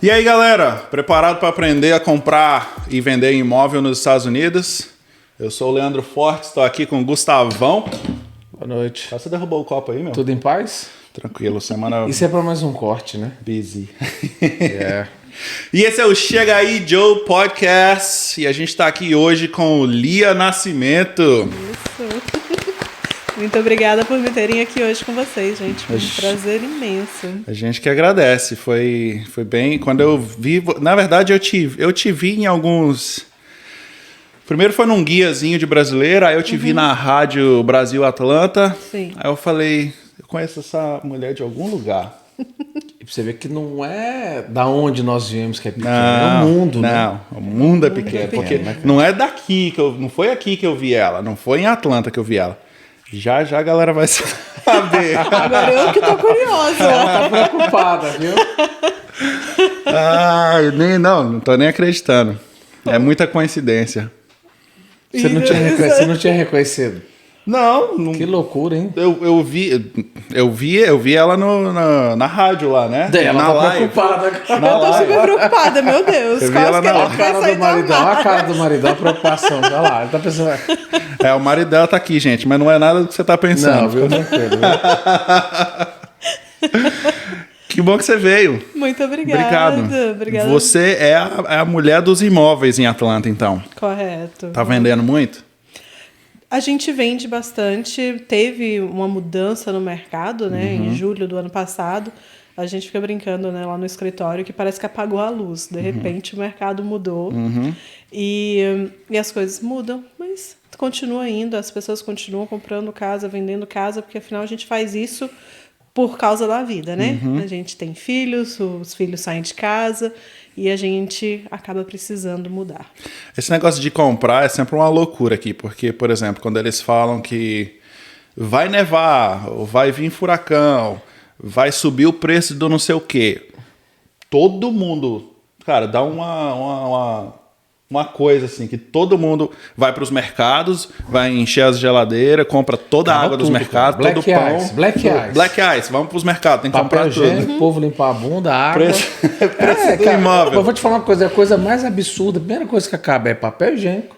E aí, galera, preparado para aprender a comprar e vender imóvel nos Estados Unidos? Eu sou o Leandro Forte, estou aqui com o Gustavão. Boa noite. Você derrubou o copo aí, meu? Tudo em paz? Tranquilo, semana... Isso é para mais um corte, né? busy. É. E esse é o Chega Aí Joe Podcast. E a gente está aqui hoje com o Lia Nascimento. Isso. Muito obrigada por me terem aqui hoje com vocês, gente. Foi um prazer imenso. A gente que agradece. Foi bem... Quando eu vi... Na verdade, eu te vi em alguns... Primeiro foi num guiazinho de brasileira, aí eu te vi na Rádio Brasil Atlanta. Sim. Aí eu falei, eu conheço essa mulher de algum lugar. E pra você ver que não é da onde nós viemos que é pequeno, é o mundo, né? Não, o mundo é pequeno. Porque não é daqui, não foi aqui que eu vi ela, não foi em Atlanta que eu vi ela. Já a galera vai saber. Agora eu que tô curiosa. Ela tá preocupada, viu? Não tô nem acreditando. É muita coincidência. Você não tinha reconhecido. Não. Que loucura, hein? Eu vi ela na rádio lá, né? Ela na tá live. preocupada. Eu tô super preocupada, meu Deus. Eu vi ela na Olha a cara do maridão, olha a cara do maridão, a preocupação. Olha lá, ele tá pensando... O marido dela tá aqui, gente, mas não é nada do que você tá pensando. Não, viu? Tranquilo, Que bom que você veio. Muito obrigada. Obrigado. Você é a mulher dos imóveis em Atlanta, então. Correto. Tá vendendo muito? A gente vende bastante. Teve uma mudança no mercado, né? Em julho do ano passado. A gente fica brincando, né, lá no escritório que parece que apagou a luz. De repente o mercado mudou. E as coisas mudam, mas continua indo. As pessoas continuam comprando casa, vendendo casa, porque afinal a gente faz isso por causa da vida, né? A gente tem filhos, os filhos saem de casa e a gente acaba precisando mudar. Esse negócio de comprar é sempre uma loucura aqui, porque, por exemplo, quando eles falam que vai nevar, ou vai vir furacão, vai subir o preço do não sei o quê, todo mundo, cara, dá uma coisa assim, que todo mundo vai para os mercados, vai encher as geladeiras, compra toda a água dos mercados, todo o pão. Black Ice, vamos para os mercados, tem que papel comprar higiênico, tudo. O povo limpar a bunda, a água. Preço do imóvel. Eu vou te falar uma coisa, a coisa mais absurda, a primeira coisa que acaba é papel higiênico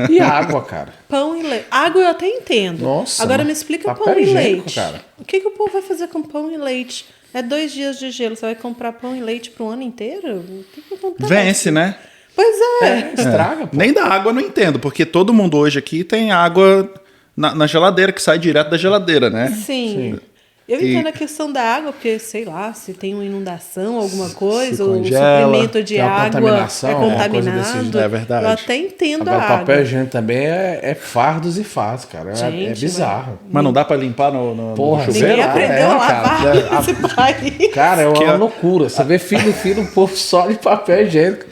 e água, cara. Pão e leite. Água eu até entendo. Nossa, agora me explica papel pão e higiênico, leite. cara. O que o povo vai fazer com pão e leite? É 2 dias de gelo, você vai comprar pão e leite pro ano inteiro? O que acontece? Vence, né? Pois é. Estraga, pô. Nem da água eu não entendo, porque todo mundo hoje aqui tem água na geladeira, que sai direto da geladeira, né? Sim. Eu entendo a questão da água, porque, sei lá, se tem uma inundação, alguma coisa, ou o congela, suprimento de tem uma água contaminação, é alguma coisa contaminado. desse É verdade. Eu até entendo Agora, a o papel água. higiênico também é fardos e fardos, cara. É Gente, bizarro. Mas não dá pra limpar no Porra, chuveiro? Ninguém lá, aprendeu a lavar cara. nesse país. Cara, é Que uma é- loucura. Você vê filho, o povo só de papel higiênico.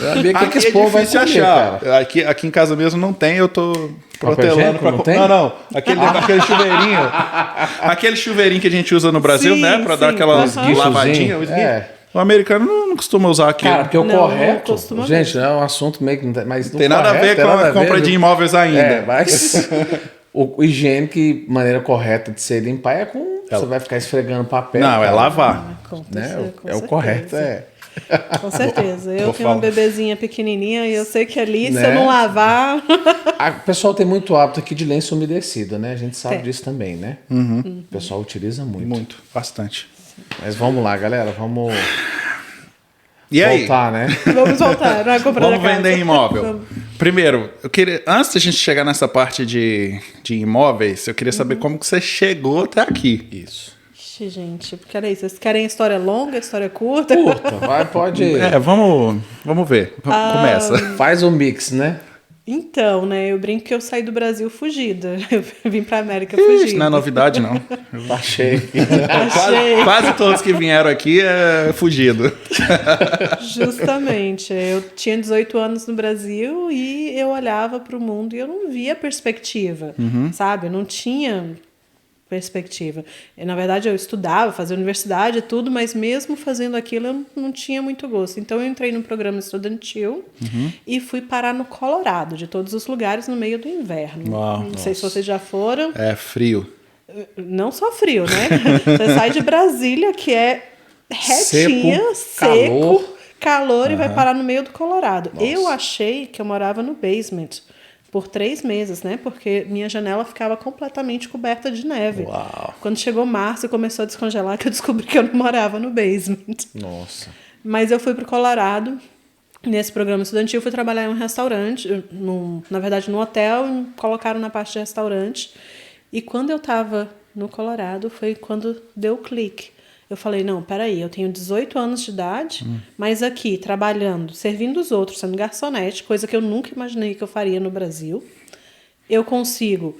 Eu sabia que Aqui esse é povo vai difícil comer, achar. cara. Aqui em casa mesmo não tem, eu tô Papel protelando higiênico pra... não tem? Não. Aquele chuveirinho. Aquele chuveirinho que a gente usa no Brasil, Sim, né? Pra dar sim. aquela Aham. lavadinha. É. O americano não costuma usar aquilo. Cara, porque o Não, correto... costuma Gente, é um assunto meio que não tem... Mas Tem nada a ver com a compra de imóveis ainda. É, mas o higiênico e maneira correta de se limpar é com... Você vai ficar esfregando papel. Não, é cara, lavar. Com Né? certeza. É o correto, é. Com certeza. Eu Vou tenho uma falar. bebezinha pequenininha e eu sei que ali, se Né? eu não lavar... O pessoal tem muito hábito aqui de lenço umedecido, né? A gente sabe Tem. disso também, né? O pessoal utiliza muito. Muito, bastante. Mas vamos lá, galera. Vamos E aí? voltar, né? Vamos voltar, não é comprar Vamos da casa. vender imóvel. Vamos. Primeiro, eu queria, antes da gente chegar nessa parte de imóveis, eu queria saber como que você chegou até aqui. Isso. Ixi, gente, peraí, vocês querem história longa, história curta? Curta, vai, pode... Vamos ver. Começa. Faz o mix, né? Então, né, eu brinco que eu saí do Brasil fugida. Eu vim pra América Ixi, fugida. não é novidade, não. Achei. Achei. Quase todos que vieram aqui é fugido. Justamente. Eu tinha 18 anos no Brasil e eu olhava para o mundo e eu não via perspectiva, sabe? Eu não tinha perspectiva. Na verdade, eu estudava, fazia universidade e tudo, mas mesmo fazendo aquilo, eu não tinha muito gosto. Então, eu entrei num programa estudantil e fui parar no Colorado, de todos os lugares, no meio do inverno. Uau, não sei se vocês já foram. É frio. Não só frio, né? Você sai de Brasília, que é retinha, seco, calor e vai parar no meio do Colorado. Nossa. Eu achei que eu morava no basement por 3 meses, né? Porque minha janela ficava completamente coberta de neve. Uau. Quando chegou março e começou a descongelar, que eu descobri que eu não morava no basement. Nossa. Mas eu fui pro Colorado, nesse programa estudantil, fui trabalhar em um restaurante, na verdade no hotel, me colocaram na parte de restaurante. E quando eu tava no Colorado, foi quando deu o clique. Eu falei, não, peraí, eu tenho 18 anos de idade, mas aqui, trabalhando, servindo os outros, sendo garçonete, coisa que eu nunca imaginei que eu faria no Brasil, eu consigo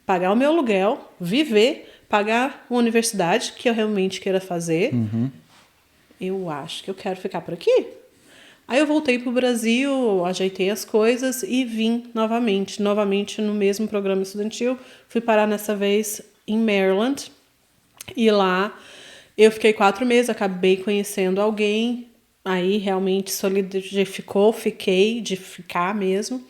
pagar o meu aluguel, viver, pagar uma universidade que eu realmente queira fazer. Eu acho que eu quero ficar por aqui. Aí eu voltei pro Brasil, ajeitei as coisas e vim novamente no mesmo programa estudantil. Fui parar nessa vez em Maryland, e lá eu fiquei 4 meses, acabei conhecendo alguém, aí realmente solidificou, fiquei, de ficar mesmo.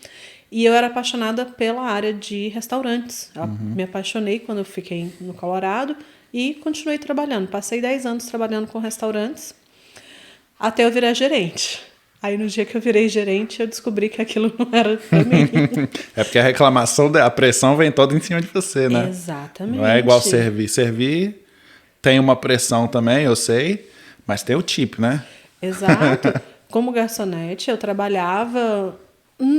E eu era apaixonada pela área de restaurantes. Eu me apaixonei quando eu fiquei no Colorado e continuei trabalhando. Passei 10 anos trabalhando com restaurantes, até eu virar gerente. Aí no dia que eu virei gerente, eu descobri que aquilo não era pra mim. É porque a reclamação, a pressão vem toda em cima de você, né? Exatamente. Não é igual servir. Servir tem uma pressão também, eu sei, mas tem o tip, né? Exato. Como garçonete, eu trabalhava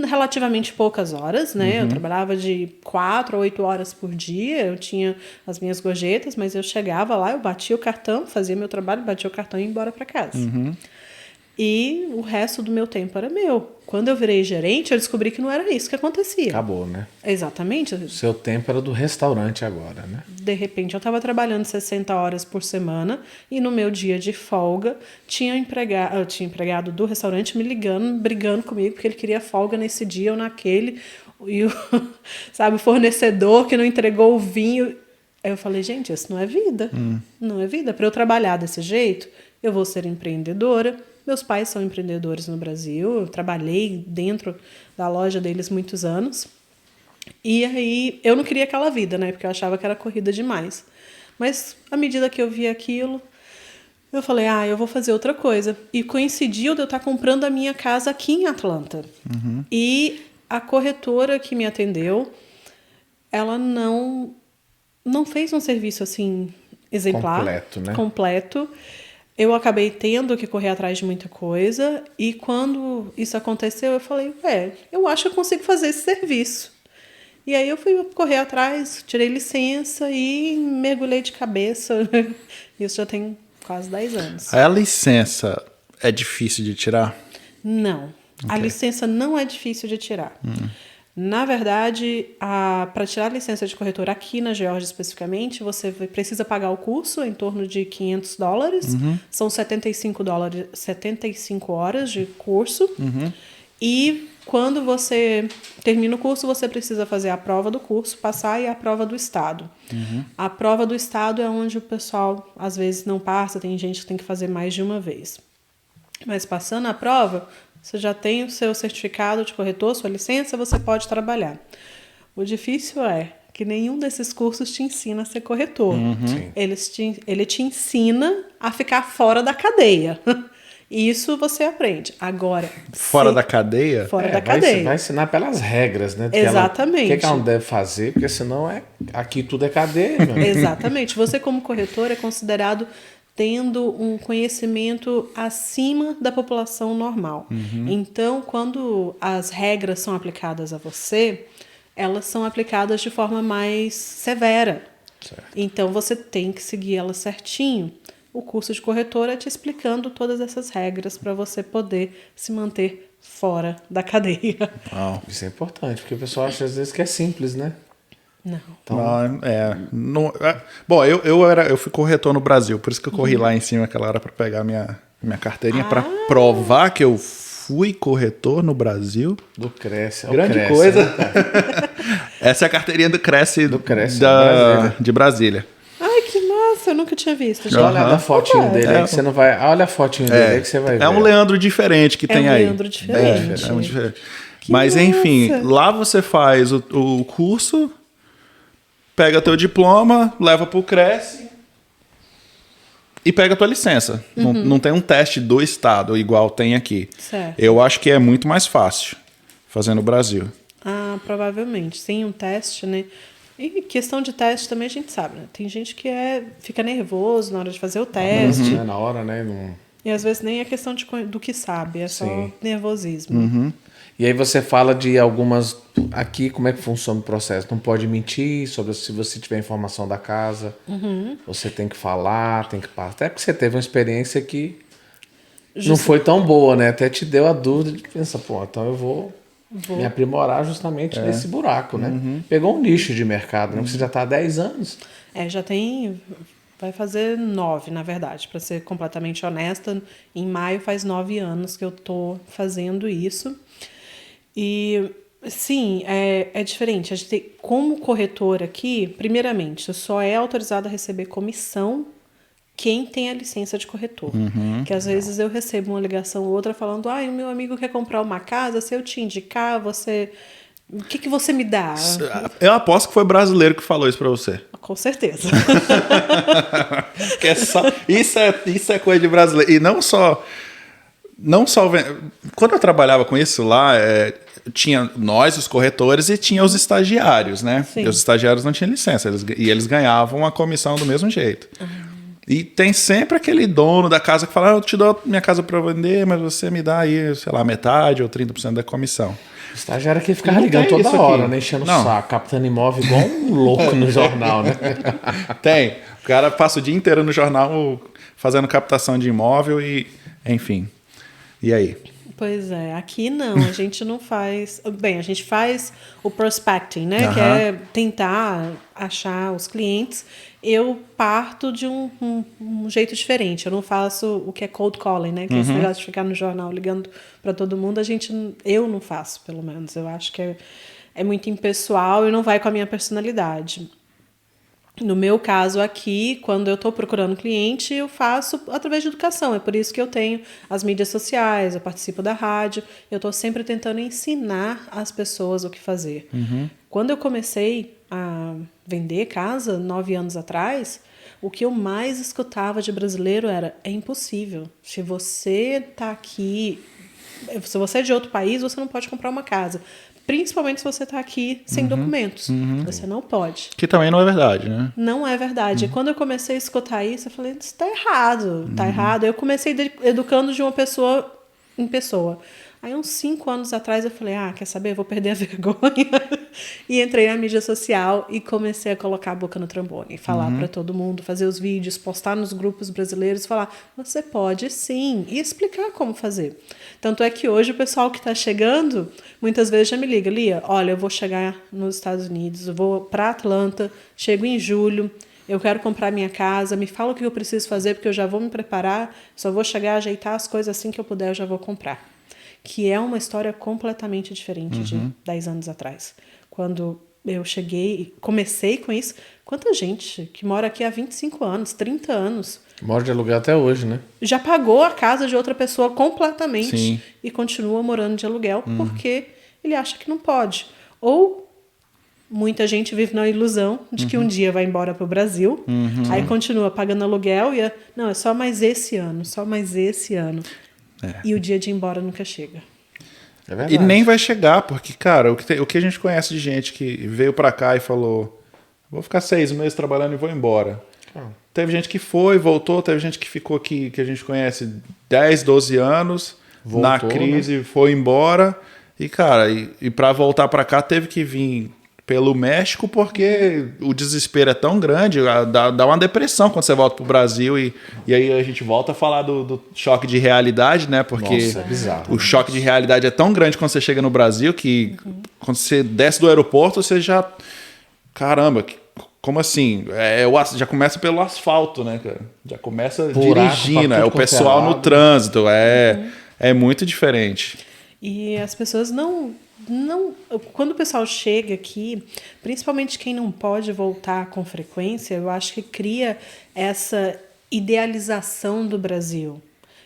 relativamente poucas horas, né? Eu trabalhava de 4 a 8 horas por dia, eu tinha as minhas gorjetas, mas eu chegava lá, eu batia o cartão, fazia meu trabalho, batia o cartão e ia embora para casa. E o resto do meu tempo era meu. Quando eu virei gerente, eu descobri que não era isso que acontecia. Acabou, né? Exatamente. O seu tempo era do restaurante agora, né? De repente, eu estava trabalhando 60 horas por semana e no meu dia de folga tinha empregado do restaurante me ligando, brigando comigo porque ele queria folga nesse dia ou naquele. E o fornecedor que não entregou o vinho. Aí eu falei, gente, isso não é vida. Não é vida. Para eu trabalhar desse jeito, eu vou ser empreendedora. Meus pais são empreendedores no Brasil, eu trabalhei dentro da loja deles muitos anos. E aí, eu não queria aquela vida, né? Porque eu achava que era corrida demais. Mas, à medida que eu via aquilo, eu falei, eu vou fazer outra coisa. E coincidiu de eu estar comprando a minha casa aqui em Atlanta. E a corretora que me atendeu, ela não fez um serviço, assim, exemplar. Completo, né? Completo. Eu acabei tendo que correr atrás de muita coisa. E quando isso aconteceu, eu falei, eu acho que eu consigo fazer esse serviço. E aí eu fui correr atrás, tirei licença e mergulhei de cabeça. Isso já tem quase 10 anos. A licença é difícil de tirar? Não. A licença não é difícil de tirar. Na verdade, para tirar a licença de corretor aqui na Geórgia especificamente, você precisa pagar o curso em torno de $500. São 75 horas de curso. E quando você termina o curso, você precisa fazer a prova do curso, passar, e a prova do estado. A prova do estado é onde o pessoal às vezes não passa, tem gente que tem que fazer mais de uma vez. Mas passando a prova, você já tem o seu certificado de corretor, sua licença, você pode trabalhar. O difícil é que nenhum desses cursos te ensina a ser corretor. Ele te ensina a ficar fora da cadeia. Isso você aprende. Agora... Fora da cadeia? Fora da cadeia. Vai ensinar pelas regras, né? Exatamente. O que ela não deve fazer, porque senão aqui tudo é cadeia. Exatamente. Você, como corretor, é considerado tendo um conhecimento acima da população normal. Então, quando as regras são aplicadas a você, elas são aplicadas de forma mais severa. Certo. Então, você tem que seguir elas certinho. O curso de corretor é te explicando todas essas regras para você poder se manter fora da cadeia. Isso é importante, porque o pessoal acha às vezes que é simples, né? Não. Então, Bom, eu fui corretor no Brasil, por isso que eu corri lá em cima aquela hora para pegar minha carteirinha, para provar que eu fui corretor no Brasil. Do Cresce. Grande Cresce, coisa. Né, Essa é a carteirinha do Cresce, de Brasília. Ai, que massa, eu nunca tinha visto. Olha a fotinho dele aí que você não vai... Olha a fotinho dele aí que você vai ver. É um Leandro diferente que tem aí. É um Leandro diferente. É um diferente. Mas enfim, lá você faz o curso, pega teu diploma, leva pro Cresce, e pega a tua licença. Não tem um teste do estado igual tem aqui. Certo. Eu acho que é muito mais fácil fazer no Brasil. Ah, provavelmente. Sem um teste, né? E questão de teste também a gente sabe, né? Tem gente que fica nervoso na hora de fazer o teste. Na hora, né? Não... E às vezes nem é questão do que sabe, é só Sim. nervosismo. E aí você fala de algumas... Aqui, como é que funciona o processo? Não pode mentir sobre se você tiver informação da casa. Você tem que falar, tem que passar. Até porque você teve uma experiência que não foi tão boa, né? Até te deu a dúvida de pensar, pô, então eu vou me aprimorar justamente nesse buraco, né? Pegou um nicho de mercado, né? Você já está há 10 anos. Já tem... Vai fazer 9, na verdade, para ser completamente honesta. Em maio faz 9 anos que eu tô fazendo isso. E, sim, é diferente. A gente tem, como corretor aqui, primeiramente, só é autorizado a receber comissão quem tem a licença de corretor. Que às vezes eu recebo uma ligação ou outra falando, o meu amigo quer comprar uma casa, se eu te indicar, você... O que você me dá? Eu aposto que foi brasileiro que falou isso pra você. Com certeza. Que isso é coisa de brasileiro. E não só quando eu trabalhava com isso lá, tinha nós, os corretores, e tinha os estagiários, né? Sim. E os estagiários não tinham licença, eles ganhavam a comissão do mesmo jeito. E tem sempre aquele dono da casa que fala, eu te dou minha casa para vender, mas você me dá aí, sei lá, metade ou 30% da comissão. O estagiário que ficava ligando toda hora, né? Enchendo o saco, captando imóvel igual um louco no jornal, né? Tem. O cara passa o dia inteiro no jornal fazendo captação de imóvel e, enfim. E aí? Pois é, aqui não, a gente não faz... Bem, a gente faz o prospecting, né? Que é tentar achar os clientes. Eu parto de um jeito diferente. Eu não faço o que é cold calling, né? Que é esse negócio de ficar no jornal ligando para todo mundo. Eu não faço, pelo menos. Eu acho que é muito impessoal e não vai com a minha personalidade. No meu caso aqui, quando eu estou procurando cliente, eu faço através de educação. É por isso que eu tenho as mídias sociais, eu participo da rádio. Eu estou sempre tentando ensinar as pessoas o que fazer. Quando eu comecei a vender casa, 9 anos atrás, o que eu mais escutava de brasileiro era, é impossível. Se você está aqui, se você é de outro país, você não pode comprar uma casa. Principalmente se você está aqui sem documentos. Você não pode. Que também não é verdade, né? Não é verdade. Quando eu comecei a escutar isso, eu falei, isso está errado. Está errado. Eu comecei educando de uma pessoa em pessoa. Aí, uns 5 anos atrás, eu falei, quer saber? Eu vou perder a vergonha. E entrei na mídia social e comecei a colocar a boca no trombone. Falar para todo mundo, fazer os vídeos, postar nos grupos brasileiros, falar, você pode sim. E explicar como fazer. Tanto é que hoje o pessoal que está chegando, muitas vezes já me liga, Lia, olha, eu vou chegar nos Estados Unidos, eu vou para Atlanta, chego em julho, eu quero comprar minha casa, me fala o que eu preciso fazer, porque eu já vou me preparar, só vou chegar, ajeitar as coisas assim que eu puder, eu já vou comprar. Que é uma história completamente diferente de 10 anos atrás. Quando eu cheguei, comecei com isso, quanta gente que mora aqui há 25 anos, 30 anos... Mora de aluguel até hoje, né? Já pagou a casa de outra pessoa completamente. Sim. E continua morando de aluguel porque ele acha que não pode. Ou muita gente vive na ilusão de que um dia vai embora para o Brasil, aí continua pagando aluguel e não, é só mais esse ano, só mais esse ano. E o dia de ir embora nunca chega. É verdade. E nem vai chegar, porque, cara, o que a gente conhece de gente que veio pra cá e falou, vou ficar 6 meses trabalhando e vou embora. Teve gente que foi, voltou, teve gente que ficou aqui, que a gente conhece 10, 12 anos, voltou, na crise, né? Foi embora. E, cara, e pra voltar pra cá teve que vir pelo México, porque o desespero é tão grande, dá uma depressão quando você volta pro Brasil e aí a gente volta a falar do choque de realidade, né? Porque Nossa, é bizarro, o choque de realidade é tão grande quando você chega no Brasil que quando você desce do aeroporto, você já... Caramba, como assim? Já começa pelo asfalto, né, cara? Já começa buraco, dirigindo, o pessoal no trânsito, é muito diferente. E as pessoas não... Quando o pessoal chega aqui, principalmente quem não pode voltar com frequência, eu acho que cria essa idealização do Brasil.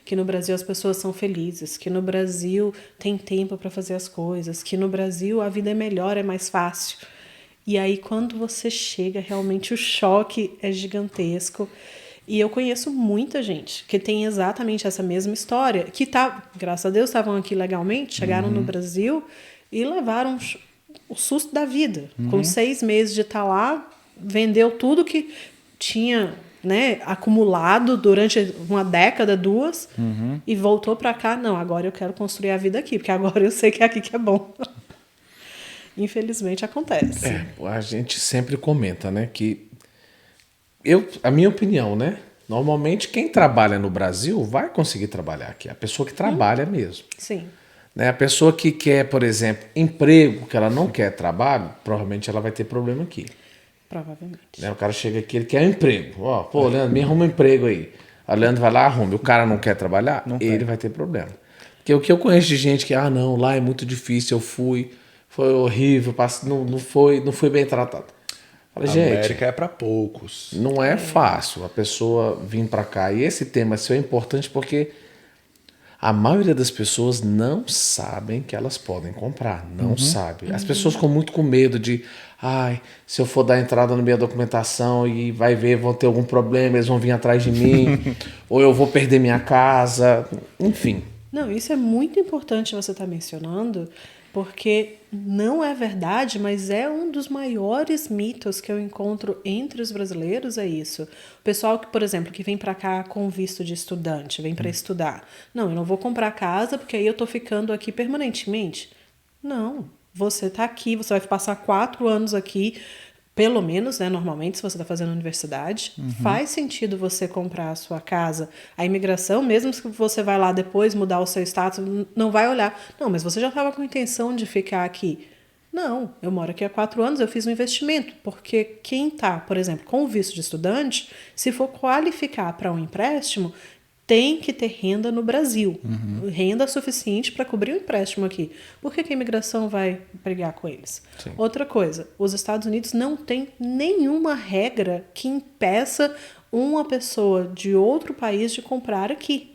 Que no Brasil as pessoas são felizes, que no Brasil tem tempo para fazer as coisas, que no Brasil a vida é melhor, é mais fácil. E aí, quando você chega, realmente o choque é gigantesco. E eu conheço muita gente que tem exatamente essa mesma história, que graças a Deus estavam aqui legalmente, chegaram no Brasil e levaram o susto da vida. Com 6 meses de estar lá, vendeu tudo que tinha, né, acumulado durante uma década, 2, e voltou para cá. Não, agora eu quero construir a vida aqui, porque agora eu sei que é aqui que é bom. Infelizmente acontece. A gente sempre comenta, né, que a minha opinião, né, normalmente quem trabalha no Brasil vai conseguir trabalhar aqui, a pessoa que trabalha mesmo. Sim. Né, a pessoa que quer, por exemplo, emprego, que ela não quer trabalho, provavelmente ela vai ter problema aqui. Provavelmente. Né, o cara chega aqui, ele quer um emprego. Ó, pô, Leandro, me arruma um emprego aí. A Leandro vai lá, arruma. O cara não quer trabalhar, ele vai ter problema. Porque o que eu conheço de gente que, não, lá é muito difícil, eu fui, foi horrível, não fui bem tratado. Fala, gente, América é para poucos. não é fácil a pessoa vir para cá. E esse tema é importante porque a maioria das pessoas não sabem que elas podem comprar. Não sabe. As pessoas ficam muito com medo de... se eu for dar entrada na minha documentação e vai ver, vão ter algum problema, eles vão vir atrás de mim. Ou eu vou perder minha casa. Enfim. Não, isso é muito importante você estar mencionando, porque não é verdade, mas é um dos maiores mitos que eu encontro entre os brasileiros, é isso. O pessoal que, por exemplo, que vem para cá com visto de estudante, vem para estudar. Não, eu não vou comprar casa porque aí eu tô ficando aqui permanentemente. Não, você tá aqui, você vai passar 4 anos aqui, pelo menos, né, normalmente, se você está fazendo universidade, faz sentido você comprar a sua casa. A imigração, mesmo que você vai lá depois mudar o seu status, não vai olhar. Não, mas você já estava com intenção de ficar aqui. Não, eu moro aqui há 4 anos, eu fiz um investimento. Porque quem está, por exemplo, com o visto de estudante, se for qualificar para um empréstimo, tem que ter renda no Brasil. Renda suficiente para cobrir o empréstimo aqui. Por que a imigração vai brigar com eles? Sim. Outra coisa, os Estados Unidos não tem nenhuma regra que impeça uma pessoa de outro país de comprar aqui.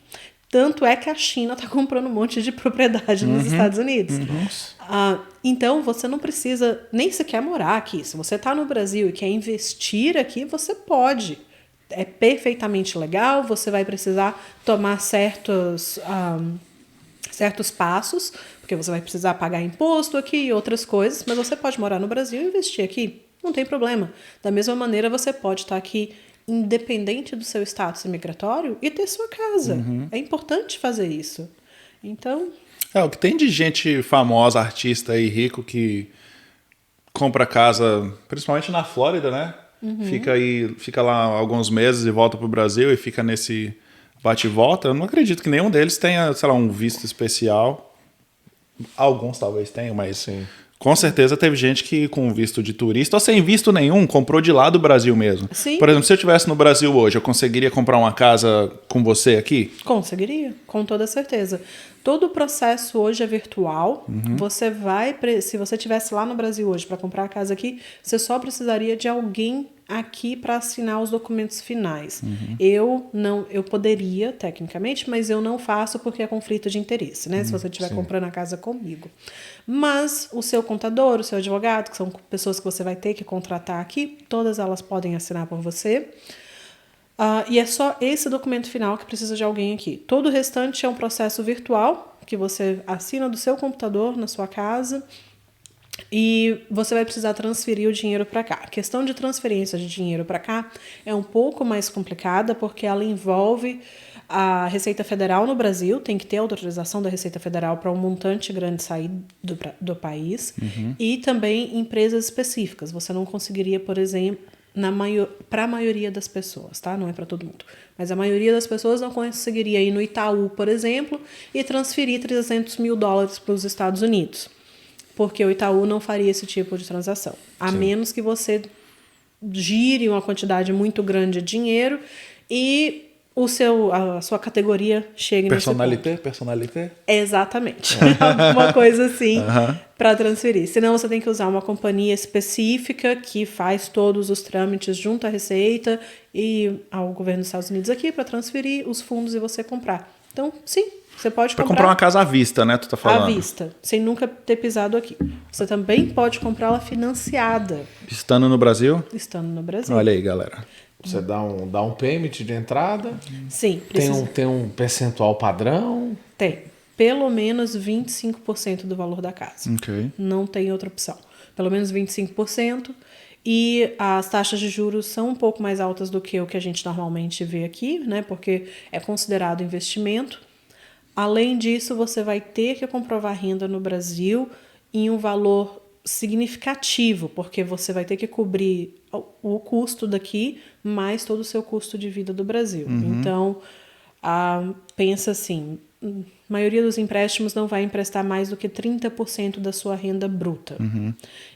Tanto é que a China está comprando um monte de propriedade nos Estados Unidos. Então, você não precisa nem sequer morar aqui. Se você está no Brasil e quer investir aqui, você pode. É perfeitamente legal, você vai precisar tomar certos passos, porque você vai precisar pagar imposto aqui e outras coisas, mas você pode morar no Brasil e investir aqui, não tem problema. Da mesma maneira, você pode estar aqui independente do seu status imigratório e ter sua casa. É importante fazer isso. Então... o que tem de gente famosa, artista e rico que compra casa, principalmente na Flórida, né? Fica lá alguns meses e volta pro Brasil e fica nesse bate e volta. Eu não acredito que nenhum deles tenha, sei lá, um visto especial. Alguns talvez tenham, mas sim. Com certeza teve gente que com visto de turista ou sem visto nenhum comprou de lá do Brasil mesmo. Sim. Por exemplo, se eu estivesse no Brasil hoje, eu conseguiria comprar uma casa com você aqui? Conseguiria, com toda certeza. Todo o processo hoje é virtual. Você se você estivesse lá no Brasil hoje para comprar a casa aqui, você só precisaria de alguém aqui para assinar os documentos finais. Eu poderia, tecnicamente, mas eu não faço porque é conflito de interesse, né? Se você estiver comprando a casa comigo. Mas o seu contador, o seu advogado, que são pessoas que você vai ter que contratar aqui, todas elas podem assinar por você. E é só esse documento final que precisa de alguém aqui. Todo o restante é um processo virtual, que você assina do seu computador na sua casa e você vai precisar transferir o dinheiro para cá. A questão de transferência de dinheiro para cá é um pouco mais complicada porque ela envolve a Receita Federal no Brasil, tem que ter autorização da Receita Federal para um montante grande sair do país, e também empresas específicas. Você não conseguiria, por exemplo, para a maioria das pessoas, tá? Não é para todo mundo. Mas a maioria das pessoas não conseguiria ir no Itaú, por exemplo, e transferir $300 mil para os Estados Unidos. Porque o Itaú não faria esse tipo de transação. A menos que você gire uma quantidade muito grande de dinheiro e a sua categoria chegue nesse ponto. Personalité? Exatamente. Alguma coisa assim para transferir. Senão você tem que usar uma companhia específica que faz todos os trâmites junto à Receita e ao governo dos Estados Unidos aqui para transferir os fundos e você comprar. Então, sim, você pode comprar uma casa à vista, né? Tu tá falando. À vista, sem nunca ter pisado aqui. Você também pode comprá-la financiada. Estando no Brasil? Estando no Brasil. Olha aí, galera. Você dá um payment de entrada? Sim, precisa. Tem um percentual padrão? Tem. Pelo menos 25% do valor da casa. Ok. Não tem outra opção. Pelo menos 25%. E as taxas de juros são um pouco mais altas do que o que a gente normalmente vê aqui, né? Porque é considerado investimento. Além disso, você vai ter que comprovar renda no Brasil em um valor significativo, porque você vai ter que cobrir o custo daqui mais todo o seu custo de vida do Brasil. Então, pensa assim, a maioria dos empréstimos não vai emprestar mais do que 30% da sua renda bruta.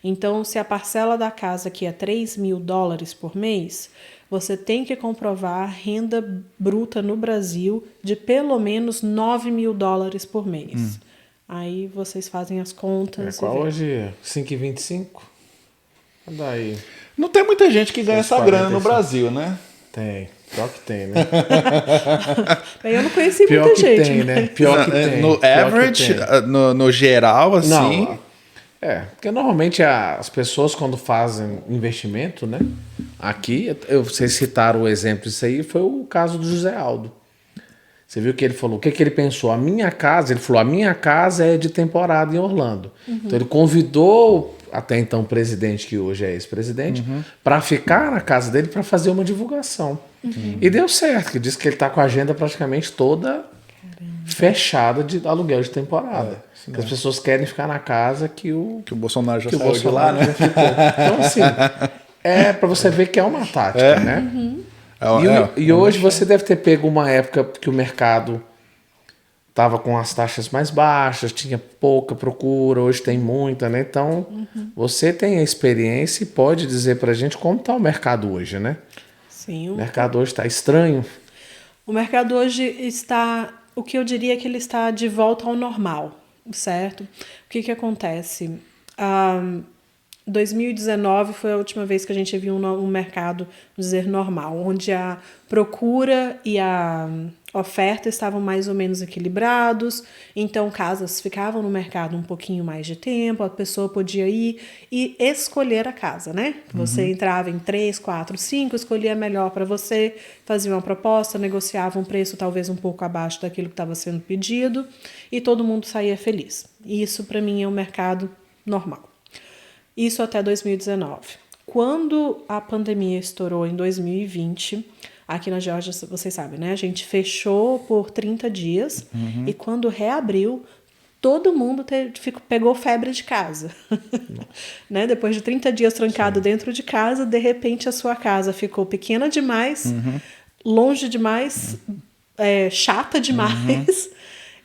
Então, se a parcela da casa aqui é $3.000 por mês, você tem que comprovar a renda bruta no Brasil de pelo menos $9.000 por mês. Aí vocês fazem as contas. Qual hoje? 5,25? Daí. Não tem muita gente que ganha essa grana no 45. Brasil, né? Tem. Pior que tem, né? Eu não conheci Pior muita que gente. tem, né? Pior que tem. No Pior average, que tem. no geral, assim. Não. Porque normalmente as pessoas quando fazem investimento, né? Aqui, vocês citaram o exemplo, isso aí foi o caso do José Aldo. Você viu que ele falou, o que ele pensou? A minha casa é de temporada em Orlando. Então ele convidou até então o presidente, que hoje é ex-presidente, para ficar na casa dele para fazer uma divulgação. E deu certo, que diz que ele está com a agenda praticamente toda fechada de aluguel de temporada. Que as pessoas querem ficar na casa que o Bolsonaro já que o saiu de lá, Bolsonaro né? já ficou. Então, assim, para você ver que é uma tática, né? E hoje você deve ter pego uma época que o mercado estava com as taxas mais baixas, tinha pouca procura, hoje tem muita, né? Então, você tem a experiência e pode dizer pra gente como está o mercado hoje, né? Sim, O mercado hoje está estranho. O mercado hoje está, o que eu diria é que ele está de volta ao normal, certo? O que acontece? 2019 foi a última vez que a gente viu um mercado, vamos dizer, normal, onde a procura e a oferta estavam mais ou menos equilibrados, então casas ficavam no mercado um pouquinho mais de tempo, a pessoa podia ir e escolher a casa, né? Você entrava em 3, 4, 5, escolhia a melhor para você, fazia uma proposta, negociava um preço talvez um pouco abaixo daquilo que estava sendo pedido e todo mundo saía feliz. E isso para mim é um mercado normal. Isso até 2019. Quando a pandemia estourou em 2020, aqui na Geórgia, vocês sabem, né? A gente fechou por 30 dias e quando reabriu, todo mundo pegou febre de casa. Né? Depois de 30 dias trancado dentro de casa, de repente a sua casa ficou pequena demais, longe demais, chata demais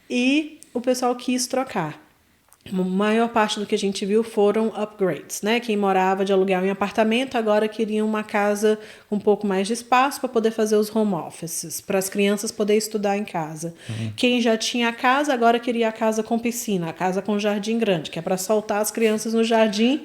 e o pessoal quis trocar. A maior parte do que a gente viu foram upgrades, né? Quem morava de aluguel em apartamento agora queria uma casa com um pouco mais de espaço para poder fazer os home offices, para as crianças poderem estudar em casa. Quem já tinha casa agora queria a casa com piscina, a casa com jardim grande, que é para soltar as crianças no jardim.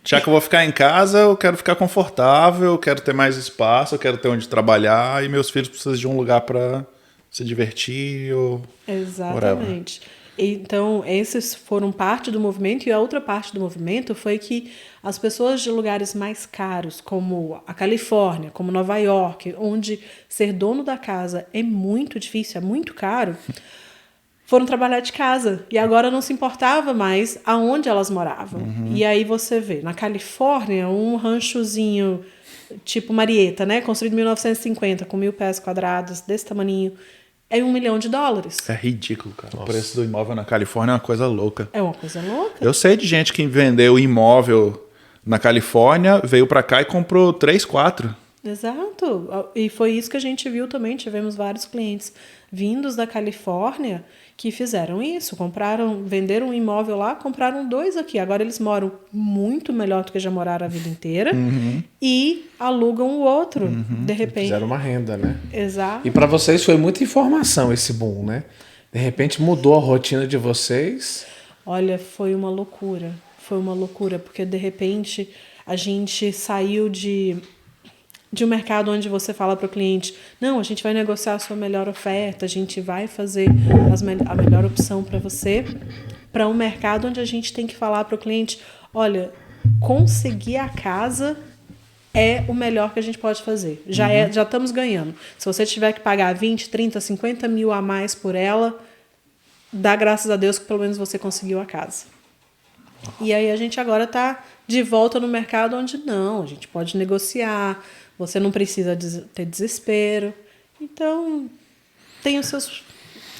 Já que eu vou ficar em casa, eu quero ficar confortável, eu quero ter mais espaço, eu quero ter onde trabalhar e meus filhos precisam de um lugar para se divertir ou Exatamente. Whatever. Então, esses foram parte do movimento, e a outra parte do movimento foi que as pessoas de lugares mais caros, como a Califórnia, como Nova York, onde ser dono da casa é muito difícil, é muito caro, foram trabalhar de casa. E agora não se importava mais aonde elas moravam. E aí você vê, na Califórnia, um ranchozinho tipo Marietta, né, construído em 1950, com 1.000 pés quadrados, desse tamaninho, é $1 milhão. É ridículo, cara. Nossa. O preço do imóvel na Califórnia é uma coisa louca. É uma coisa louca. Eu sei de gente que vendeu imóvel na Califórnia, veio pra cá e comprou 3, 4. Exato. E foi isso que a gente viu também. Tivemos vários clientes vindos da Califórnia que fizeram isso. Venderam um imóvel lá, compraram 2 aqui. Agora eles moram muito melhor do que já moraram a vida inteira e alugam o outro, de repente. Fizeram uma renda, né? Exato. E para vocês foi muita informação esse boom, né? De repente mudou a rotina de vocês. Olha, foi uma loucura. Foi uma loucura, porque de repente a gente saiu de um mercado onde você fala para o cliente, não, a gente vai negociar a sua melhor oferta, a gente vai fazer a melhor opção para você, para um mercado onde a gente tem que falar para o cliente, olha, conseguir a casa é o melhor que a gente pode fazer. Já estamos ganhando. Se você tiver que pagar 20, 30, 50 mil a mais por ela, dá graças a Deus que pelo menos você conseguiu a casa. E aí a gente agora está de volta no mercado onde não, a gente pode negociar, você não precisa ter desespero. Então, tem os seus...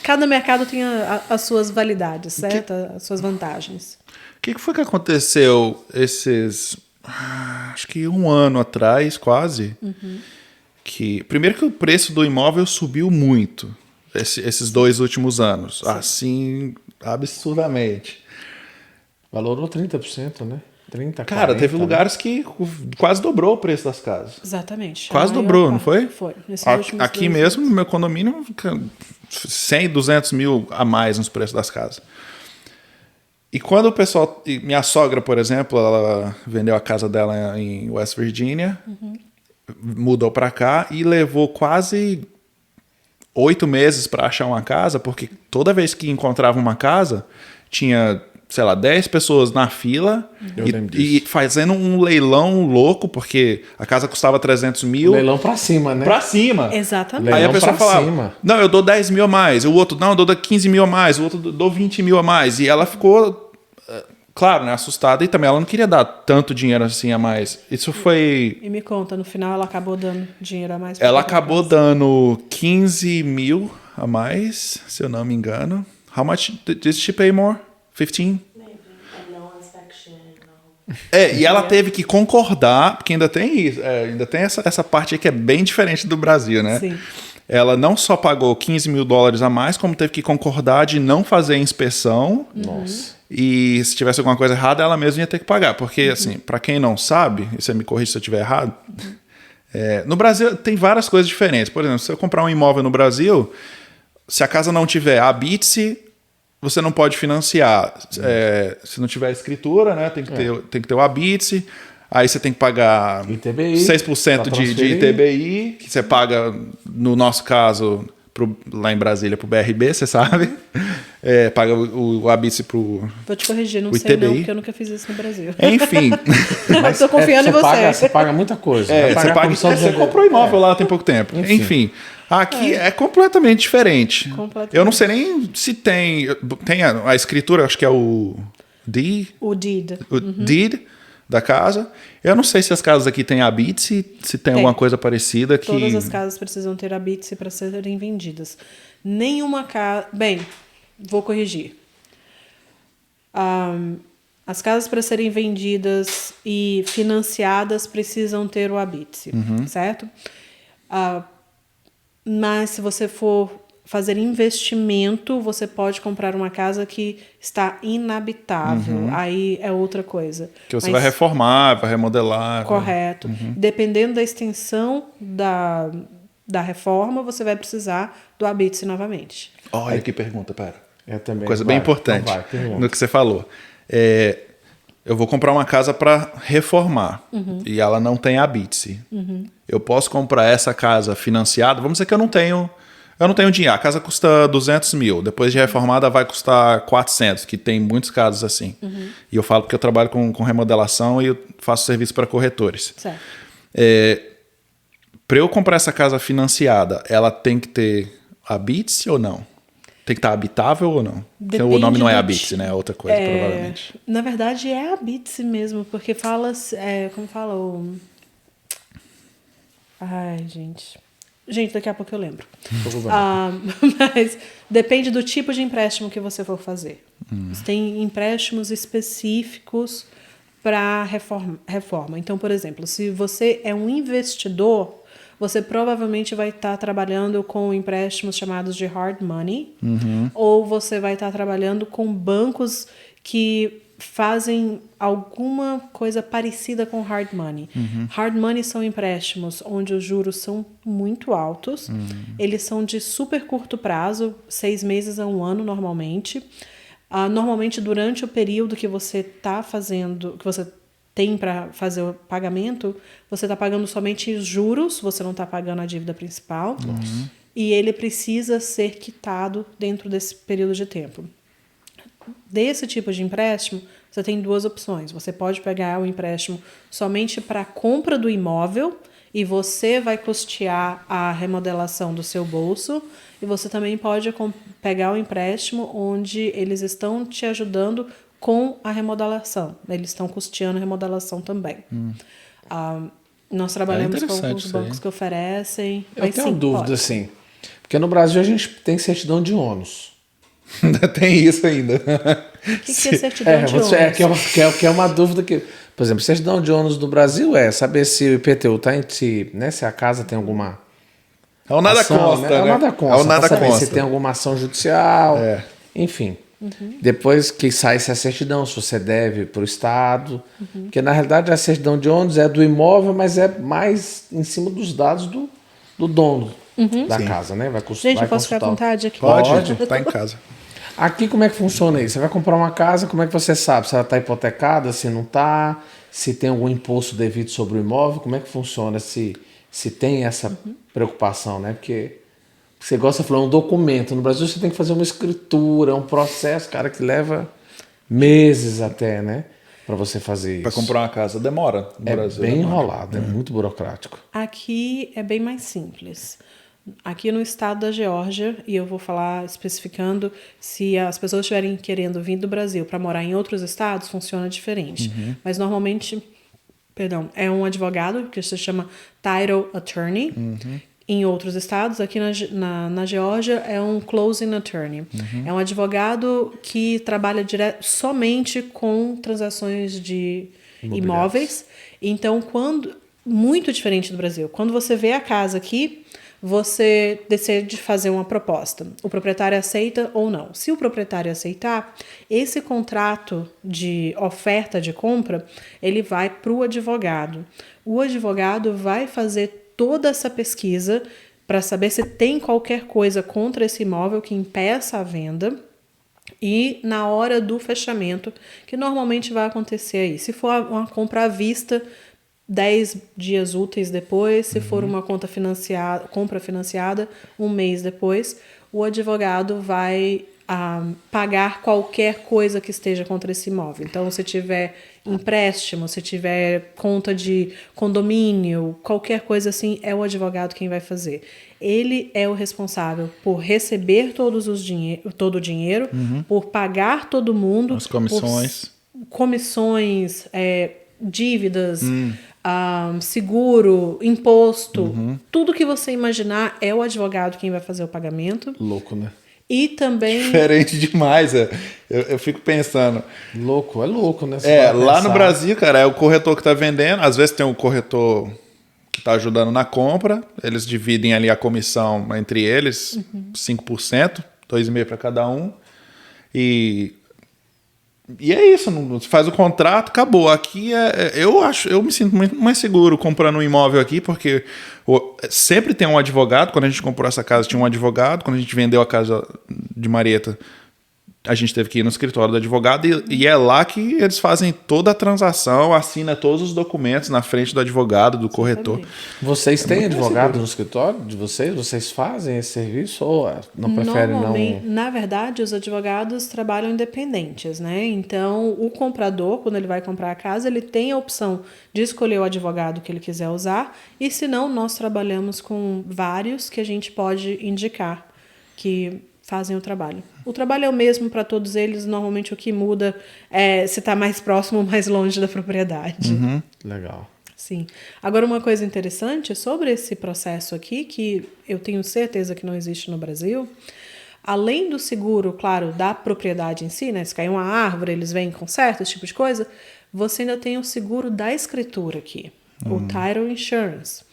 Cada mercado tem as suas validades, certo? As suas vantagens. O que foi que aconteceu acho que 1 ano atrás, quase, primeiro que o preço do imóvel subiu muito, esses 2 últimos anos, assim, absurdamente. Valorou 30%, né? 30%, Cara, 40%, teve né? lugares que quase dobrou o preço das casas. Exatamente. Quase dobrou, não foi? Foi. Aqui mesmo, no meu condomínio, 100, 200 mil a mais nos preços das casas. E quando o pessoal... Minha sogra, por exemplo, ela vendeu a casa dela em West Virginia, mudou para cá e levou quase 8 meses para achar uma casa, porque toda vez que encontrava uma casa, tinha... sei lá, 10 pessoas na fila e fazendo um leilão louco, porque a casa custava 300 mil. Leilão pra cima, né? Pra cima. Exatamente. Aí a pessoa falava, cima. não, eu dou 10 mil a mais. O outro, não, eu dou 15 mil a mais. O outro, dou 20 mil a mais. E ela ficou, claro, né, assustada. E também ela não queria dar tanto dinheiro assim a mais. Isso foi... E me conta, no final ela acabou dando dinheiro a mais? Ela acabou dando 15 mil a mais, se eu não me engano. How much did she pay more? 15? E ela teve que concordar, porque ainda tem isso, ainda tem essa parte aí que é bem diferente do Brasil, né? Sim. Ela não só pagou 15 mil dólares a mais, como teve que concordar de não fazer inspeção. Nossa. E se tivesse alguma coisa errada, ela mesma ia ter que pagar. Porque, assim, para quem não sabe, e você me corrige se eu estiver errado, no Brasil tem várias coisas diferentes. Por exemplo, se eu comprar um imóvel no Brasil, se a casa não tiver habite-se, você não pode financiar. Se não tiver escritura, né? Tem que ter o habite-se. Aí você tem que pagar ITBI, 6% de ITBI, que você paga, no nosso caso, lá em Brasília, pro BRB, você sabe. Paga o habite pro Vou te corrigir, não o sei ITBI. não, porque eu nunca fiz isso no Brasil. Enfim. Mas tô confiando em você. Você paga muita coisa. Você comprou imóvel lá tem pouco tempo. Enfim. Aqui é completamente diferente. Completamente. Eu não sei nem se tem a escritura, acho que é o deed. O deed. O deed da casa. Eu não sei se as casas aqui têm habite, se tem alguma coisa parecida. Todas as casas precisam ter habite para serem vendidas. Nenhuma casa... Bem, vou corrigir. As casas para serem vendidas e financiadas precisam ter o habite, certo? Mas se você for fazer investimento, você pode comprar uma casa que está inabitável. Aí é outra coisa. Que você vai reformar, vai remodelar. Correto. Dependendo da extensão da reforma, você vai precisar do habite novamente. Olha que pergunta, pera. Eu também. Coisa bem importante no que você falou. Eu vou comprar uma casa para reformar e ela não tem habite. Eu posso comprar essa casa financiada. Vamos dizer que eu não tenho dinheiro. A casa custa 200 mil. Depois de reformada vai custar 400, que tem muitos casos assim. E eu falo porque eu trabalho com remodelação e eu faço serviço para corretores. Certo. Para eu comprar essa casa financiada, ela tem que ter habite ou não? Tem que estar habitável ou não? Porque o nome não é habite, né? É outra coisa, provavelmente. Na verdade, é habite mesmo, porque fala... como fala o... Ai, gente... Gente, daqui a pouco eu lembro. Mas depende do tipo de empréstimo que você for fazer. Tem empréstimos específicos para reforma. Então, por exemplo, se você é um investidor, você provavelmente vai estar trabalhando com empréstimos chamados de hard money, ou você vai estar trabalhando com bancos que fazem alguma coisa parecida com hard money. Hard money são empréstimos onde os juros são muito altos. Eles são de super curto prazo, 6 meses a 1 ano normalmente. Normalmente durante o período que você está fazendo, que você tem para fazer o pagamento, você está pagando somente os juros, você não está pagando a dívida principal. E ele precisa ser quitado dentro desse período de tempo. Desse tipo de empréstimo, você tem duas opções. Você pode pegar o empréstimo somente para a compra do imóvel e você vai custear a remodelação do seu bolso. E você também pode pegar o empréstimo onde eles estão te ajudando com a remodelação. Eles estão custeando a remodelação também. Nós trabalhamos com alguns bancos que oferecem. Eu tenho uma dúvida, assim. Porque no Brasil a gente tem certidão de ônus. Tem isso ainda. O que é certidão de ônus? Que é uma dúvida que... Por exemplo, certidão de ônus do Brasil é saber se o IPTU está em si, né? Se a casa tem alguma... É o nada ação, consta, né? É o nada consta. É o nada saber consta. se tem alguma ação judicial. Enfim. Depois que sai essa certidão, se você deve para o Estado. Porque, na realidade, a certidão de ônus é do imóvel, mas é mais em cima dos dados do dono da casa, né? Gente, eu posso ficar à vontade aqui? Pode, tá em casa. Aqui, como é que funciona isso? Você vai comprar uma casa, como é que você sabe se ela está hipotecada, se não está, se tem algum imposto devido sobre o imóvel, como é que funciona, se tem essa preocupação, né? Porque você gosta de falar um documento. No Brasil você tem que fazer uma escritura, um processo, cara, que leva meses até, né? Para você fazer isso. Para comprar uma casa demora no Brasil. É bem enrolado, é muito burocrático. Aqui é bem mais simples. Aqui no estado da Geórgia, e eu vou falar especificando, se as pessoas estiverem querendo vir do Brasil para morar em outros estados, funciona diferente. Mas normalmente, é um advogado que se chama Title Attorney. Em outros estados, aqui na Geórgia, é um Closing Attorney. É um advogado que trabalha somente com transações de imóveis. Então, muito diferente do Brasil. Quando você vê a casa aqui, você decide fazer uma proposta. O proprietário aceita ou não. Se o proprietário aceitar, esse contrato de oferta de compra, ele vai para o advogado. O advogado vai fazer toda essa pesquisa para saber se tem qualquer coisa contra esse imóvel que impeça a venda. E na hora do fechamento, que normalmente vai acontecer aí. Se for uma compra à vista, 10 dias úteis depois, se for uma compra financiada, 1 mês depois, o advogado vai pagar qualquer coisa que esteja contra esse imóvel. Então, se tiver empréstimo, se tiver conta de condomínio, qualquer coisa assim, é o advogado quem vai fazer. Ele é o responsável por receber todo o dinheiro, por pagar todo mundo, as comissões, dívidas, seguro, imposto, tudo que você imaginar é o advogado quem vai fazer o pagamento. Louco, né? E também... Diferente demais, eu fico pensando. É louco, né? Lá no Brasil, cara, é o corretor que tá vendendo, às vezes tem o corretor que tá ajudando na compra, eles dividem ali a comissão entre eles, 5%, 2,5% para cada um, e é isso, você faz o contrato, acabou. Aqui eu me sinto muito mais seguro comprando um imóvel aqui, porque sempre tem um advogado. Quando a gente comprou essa casa, tinha um advogado. Quando a gente vendeu a casa de Marieta, a gente teve que ir no escritório do advogado e é lá que eles fazem toda a transação, assina todos os documentos na frente do advogado, do corretor. Vocês têm advogado no escritório de vocês? Vocês fazem esse serviço ou não preferem não? Na verdade, os advogados trabalham independentes, né? Então, o comprador, quando ele vai comprar a casa, ele tem a opção de escolher o advogado que ele quiser usar e, se não, nós trabalhamos com vários que a gente pode indicar que fazem o trabalho. O trabalho é o mesmo para todos eles, normalmente o que muda é se está mais próximo ou mais longe da propriedade. Legal. Sim. Agora, uma coisa interessante sobre esse processo aqui, que eu tenho certeza que não existe no Brasil, além do seguro, claro, da propriedade em si, né? Se cair uma árvore, eles vêm com certo, esse tipo de coisa, você ainda tem o seguro da escritura aqui, o Title Insurance.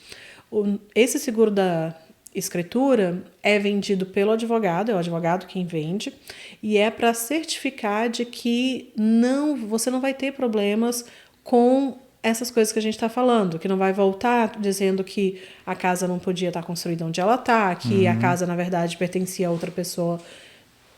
Esse seguro da escritura é vendido pelo advogado, é o advogado quem vende, e é para certificar de que você não vai ter problemas com essas coisas que a gente está falando, que não vai voltar dizendo que a casa não podia estar construída onde ela está, que a casa, na verdade, pertencia a outra pessoa.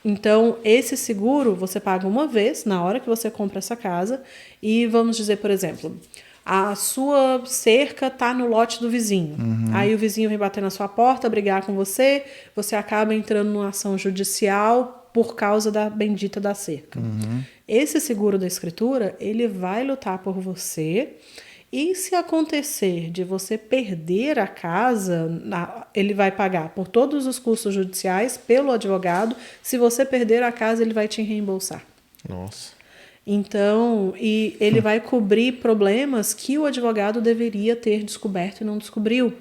Então, esse seguro você paga uma vez, na hora que você compra essa casa, e vamos dizer, por exemplo, a sua cerca está no lote do vizinho. Aí o vizinho vem bater na sua porta, brigar com você, você acaba entrando numa ação judicial por causa da bendita da cerca. Esse seguro da escritura, ele vai lutar por você. E se acontecer de você perder a casa, ele vai pagar por todos os custos judiciais pelo advogado. Se você perder a casa, ele vai te reembolsar. Nossa. Então, e ele vai cobrir problemas que o advogado deveria ter descoberto e não descobriu.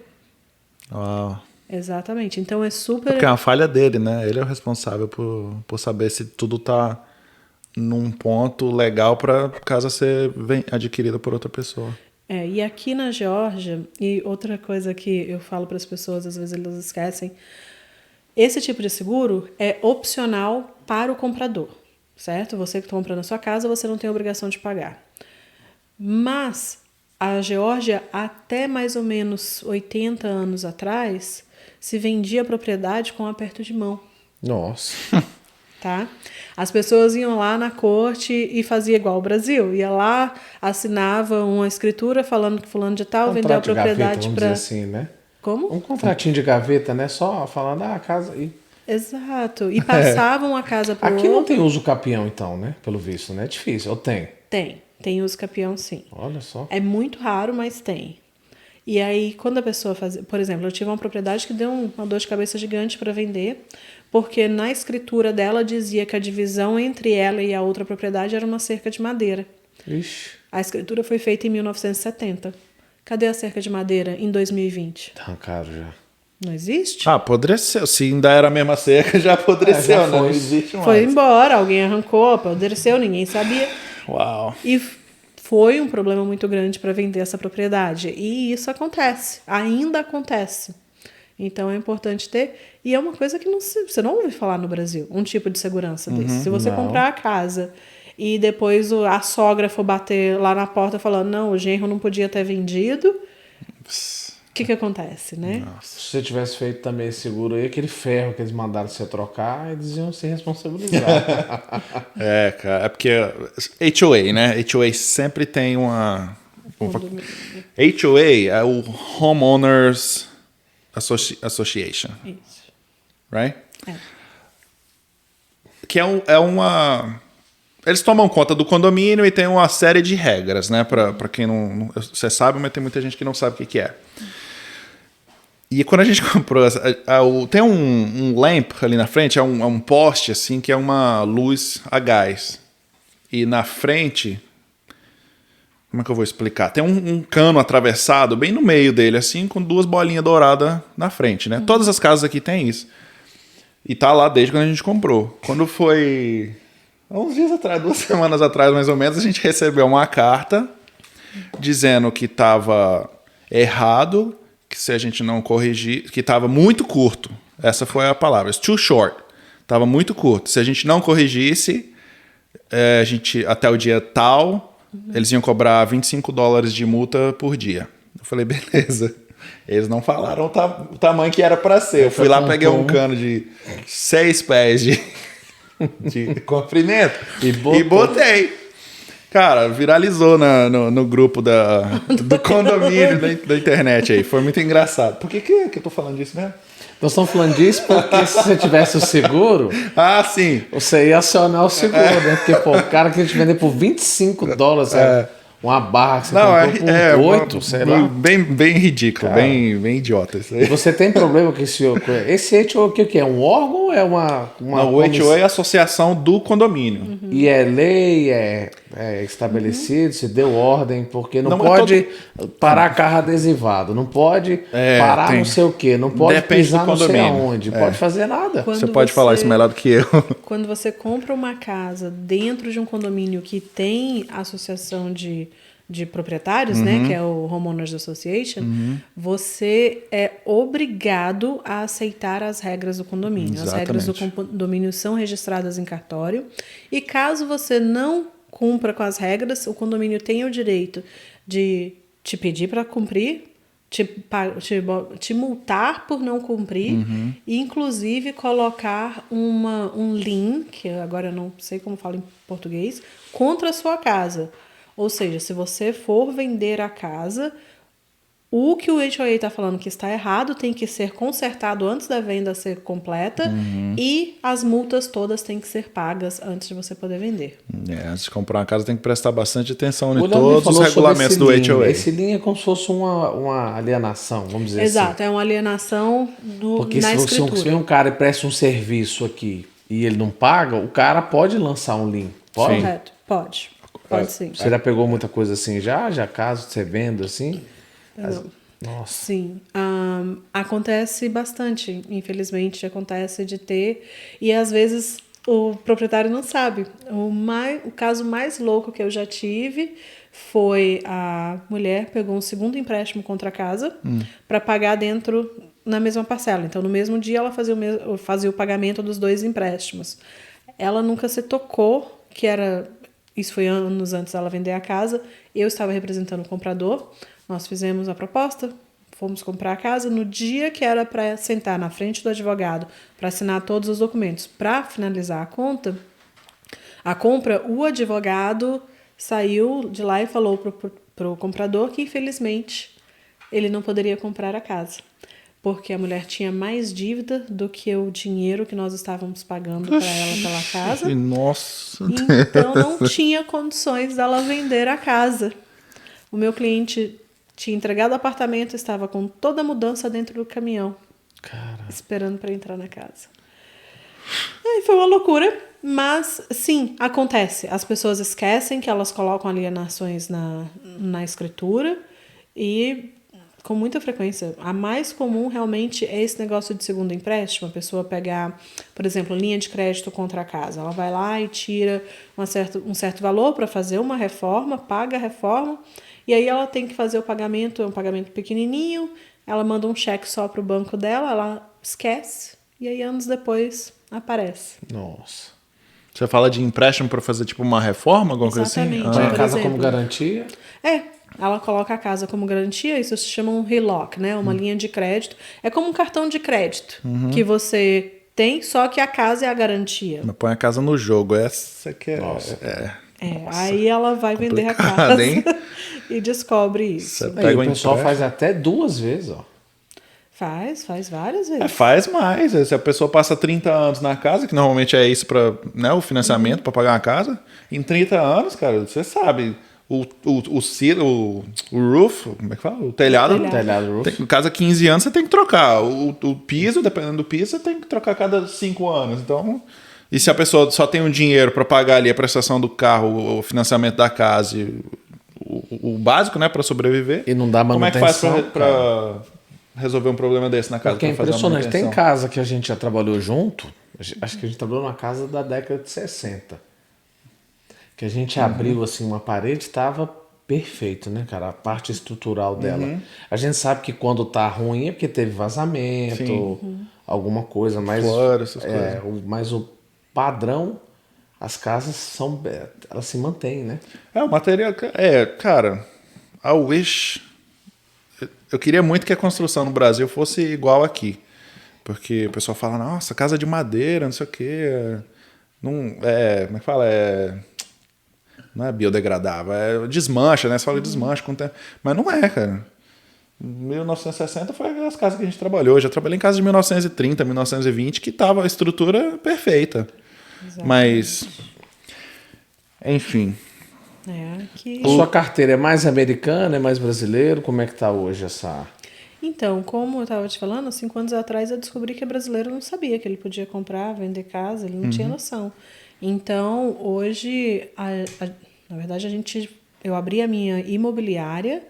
Uau. Exatamente. Então é super... Porque é uma falha dele, né? Ele é o responsável por saber se tudo tá num ponto legal para casa ser adquirida por outra pessoa. E aqui na Geórgia, e outra coisa que eu falo para as pessoas, às vezes elas esquecem, esse tipo de seguro é opcional para o comprador, certo? Você que está comprando a sua casa, você não tem obrigação de pagar. Mas a Geórgia, até mais ou menos 80 anos atrás, se vendia propriedade com aperto de mão. Nossa. Tá? As pessoas iam lá na corte e faziam igual o Brasil. Ia lá, assinava uma escritura falando que fulano de tal vendeu a propriedade para... assim, né? Como? Um contratinho de gaveta, né? Só falando, a casa... Exato. E passavam a casa para o Aqui outro. não tem uso capião, então, né? Pelo visto, né? É difícil. Ou tem? Tem uso capião, sim. Olha só. É muito raro, mas tem. E aí, quando a pessoa faz... Por exemplo, eu tive uma propriedade que deu uma dor de cabeça gigante para vender, porque na escritura dela dizia que a divisão entre ela e a outra propriedade era uma cerca de madeira. Ixi. A escritura foi feita em 1970. Cadê a cerca de madeira em 2020? Tá caro já. Não existe? Apodreceu. Se ainda era a mesma cerca, já apodreceu, já né? Não foi. existe mais. Foi embora, alguém arrancou, apodreceu, ninguém sabia. Uau. E foi um problema muito grande para vender essa propriedade. E isso acontece, ainda acontece. Então é importante ter. E é uma coisa que você não ouve falar no Brasil, um tipo de segurança desse. Se você não. comprar a casa e depois a sogra for bater lá na porta falando, não, o genro não podia ter vendido, o que acontece, né? Se você tivesse feito também esse seguro aí, aquele ferro que eles mandaram você trocar, eles iam se responsabilizar. É, cara. É porque HOA, né? HOA sempre tem uma... HOA é o Homeowners Association, Isso. right? É. Que é uma... Eles tomam conta do condomínio e tem uma série de regras, né? Pra quem não... Você sabe, mas tem muita gente que não sabe o que é. E quando a gente comprou... tem um lamp ali na frente, é um poste, assim, que é uma luz a gás. E na frente... Como é que eu vou explicar? Tem um cano atravessado bem no meio dele, assim, com duas bolinhas douradas na frente, né? Todas as casas aqui tem isso. E tá lá desde quando a gente comprou. Quando foi... Há uns dias atrás, 2 semanas atrás, mais ou menos, a gente recebeu uma carta dizendo que estava errado, que se a gente não corrigir, que estava muito curto. Essa foi a palavra. It's too short. Estava muito curto. Se a gente não corrigisse, a gente, até o dia tal, eles iam cobrar $25 de multa por dia. Eu falei, beleza. Eles não falaram o tamanho que era para ser. Eu fui lá, peguei um cano de 6 pés de comprimento e botei. Cara, viralizou no grupo do condomínio da internet aí. Foi muito engraçado. Por que eu tô falando disso mesmo? Nós estamos falando disso porque se você tivesse o seguro, Ah, sim. você ia acionar o seguro, né? Porque, pô, o cara que te vender por $25, uma barra que você comprou por 8, sei lá. Bem ridículo, bem idiota isso aí. Você tem problema com esse HOA, o que é? Um órgão ou é uma Não, o HOA é a associação do condomínio. E é lei, é estabelecido, se deu ordem, porque não pode parar carro adesivado, não pode parar não sei o quê, não pode Depende pisar do não sei condomínio. aonde, pode fazer nada. Quando Você pode falar isso melhor do que eu. Quando você compra uma casa dentro de um condomínio que tem associação de proprietários, né, que é o Homeowners Association, você é obrigado a aceitar as regras do condomínio. Exatamente. As regras do condomínio são registradas em cartório e caso você não cumpra com as regras, o condomínio tem o direito de te pedir para cumprir, te multar por não cumprir e inclusive colocar um lien, que agora eu não sei como fala em português, contra a sua casa. Ou seja, se você for vender a casa, O que o HOA está falando que está errado tem que ser consertado antes da venda ser completa e as multas todas têm que ser pagas antes de você poder vender. Antes de comprar uma casa tem que prestar bastante atenção O em Leandro todos os falou sobre regulamentos esse do lien. HOA. Esse lien é como se fosse uma alienação, vamos dizer assim. Exato, é uma alienação Porque na se escritura. vem um cara e presta um serviço aqui e ele não paga, o cara pode lançar um lien. Pode? Correto, pode. Pode sim. Você já pegou muita coisa assim já caso você venda assim? Pegou. Nossa. Sim, acontece bastante, infelizmente acontece de ter, e às vezes o proprietário não sabe. O caso mais louco que eu já tive foi a mulher pegou um segundo empréstimo contra a casa para pagar na mesma parcela. Então, no mesmo dia, ela fazia o pagamento dos 2 empréstimos. Ela nunca se tocou que era... Isso foi anos antes dela vender a casa. Eu estava representando o comprador. Nós fizemos a proposta, fomos comprar a casa. No dia que era para sentar na frente do advogado para assinar todos os documentos para finalizar a compra, o advogado saiu de lá e falou para o comprador que, infelizmente, ele não poderia comprar a casa, porque a mulher tinha mais dívida do que o dinheiro que nós estávamos pagando para ela pela casa. Nossa. Então, não tinha condições dela vender a casa. O meu cliente tinha entregado o apartamento, estava com toda a mudança dentro do caminhão, esperando para entrar na casa. Aí foi uma loucura, mas sim, acontece. As pessoas esquecem que elas colocam alienações na escritura e com muita frequência. A mais comum realmente é esse negócio de segundo empréstimo. A pessoa pegar, por exemplo, linha de crédito contra a casa. Ela vai lá e tira um certo valor para fazer uma reforma, paga a reforma, e aí ela tem que fazer o pagamento, é um pagamento pequenininho, ela manda um cheque só para o banco dela, ela esquece, e aí anos depois aparece. Nossa. Você fala de empréstimo para fazer tipo uma reforma, alguma Exatamente. coisa assim? Põe a Por casa exemplo. como garantia? Ela coloca a casa como garantia, isso se chama um HELOC, né? Uma linha de crédito. É como um cartão de crédito que você tem, só que a casa é a garantia. Mas põe a casa no jogo, essa que é... Nossa. Aí ela vai vender a complicado, casa hein? e descobre isso. Você Aí, pega o um pessoal empréstimo. faz até 2 vezes, ó. Faz várias vezes. Faz mais. Se a pessoa passa 30 anos na casa, que normalmente é isso para, né, o financiamento para pagar uma casa, em 30 anos, cara, você sabe, o roof, como é que fala? O telhado. Telhado roof. Casa 15 anos, você tem que trocar. O piso, dependendo do piso, você tem que trocar a cada 5 anos. Então, e se a pessoa só tem o dinheiro para pagar ali a prestação do carro, o financiamento da casa, e o básico, né, para sobreviver. E não dá Como é que faz manutenção, para resolver um problema desse na casa? Porque é pra fazer uma impressionante. Tem manutenção? casa que a gente já trabalhou junto. Acho que a gente trabalhou numa casa da década de 60. Que a gente abriu assim uma parede, estava perfeito, né, cara? A parte estrutural dela. A gente sabe que quando tá ruim é porque teve vazamento, alguma coisa, mas Flora, essas coisas. mas o padrão, as casas elas se mantêm, né? O material. Cara, I wish. Eu queria muito que a construção no Brasil fosse igual aqui. Porque o pessoal fala, nossa, casa de madeira, não sei o quê. Não, como é que fala? Não é biodegradável, desmancha, né? Você fala desmancha com o tempo. Mas não é, cara. 1960 foi as casas que a gente trabalhou. Eu já trabalhei em casa de 1930, 1920, que tava a estrutura perfeita. Exatamente. Mas, enfim. Que... A sua carteira é mais americana, é mais brasileiro? Como é que tá hoje essa... Então, como eu estava te falando, 5 anos atrás eu descobri que o brasileiro não sabia que ele podia comprar, vender casa, ele não tinha noção. Então, hoje, na verdade, eu abri a minha imobiliária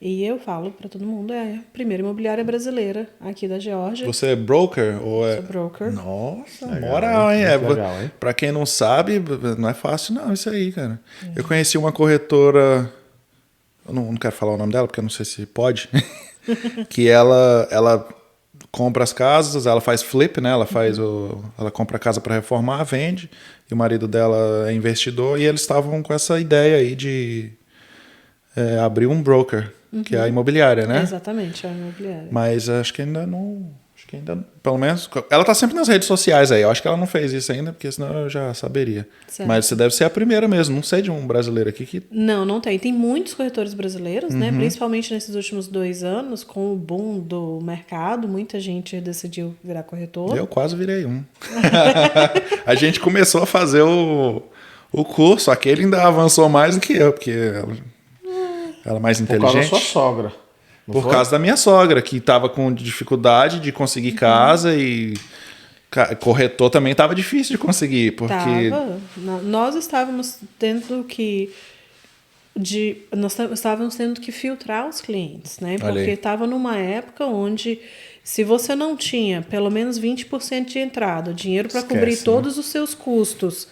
e eu falo para todo mundo, é a primeira imobiliária brasileira aqui da Geórgia. Você é broker? Ou Sou broker. Nossa, Legal, moral, hein? muito legal, hein? Pra quem não sabe, não é fácil não isso aí, cara. Eu conheci uma corretora, eu não quero falar o nome dela, porque eu não sei se pode, que ela compra as casas, ela faz flip, né? Ela compra a casa para reformar, vende, e o marido dela é investidor, e eles estavam com essa ideia aí de abrir um broker, que é a imobiliária, né? Exatamente, é a imobiliária. Mas acho que ainda não que ainda, pelo menos... Ela tá sempre nas redes sociais aí. Eu acho que ela não fez isso ainda, porque senão eu já saberia. Certo. Mas você deve ser a primeira mesmo. Não sei de um brasileiro aqui que... Não tem. Tem muitos corretores brasileiros, né? Principalmente nesses últimos 2 anos, com o boom do mercado, muita gente decidiu virar corretor. Eu quase virei um. A gente começou a fazer o curso. Aquele ainda avançou mais do que eu, porque ela é mais Por inteligente. causa da sua sogra. Não Por foi? causa da minha sogra, que estava com dificuldade de conseguir casa e corretor também estava difícil de conseguir, porque Nós estávamos tendo que filtrar os clientes, né? Olha Porque aí. estava numa época onde se você não tinha pelo menos 20% de entrada, dinheiro para Esquece, cobrir né? todos os seus custos,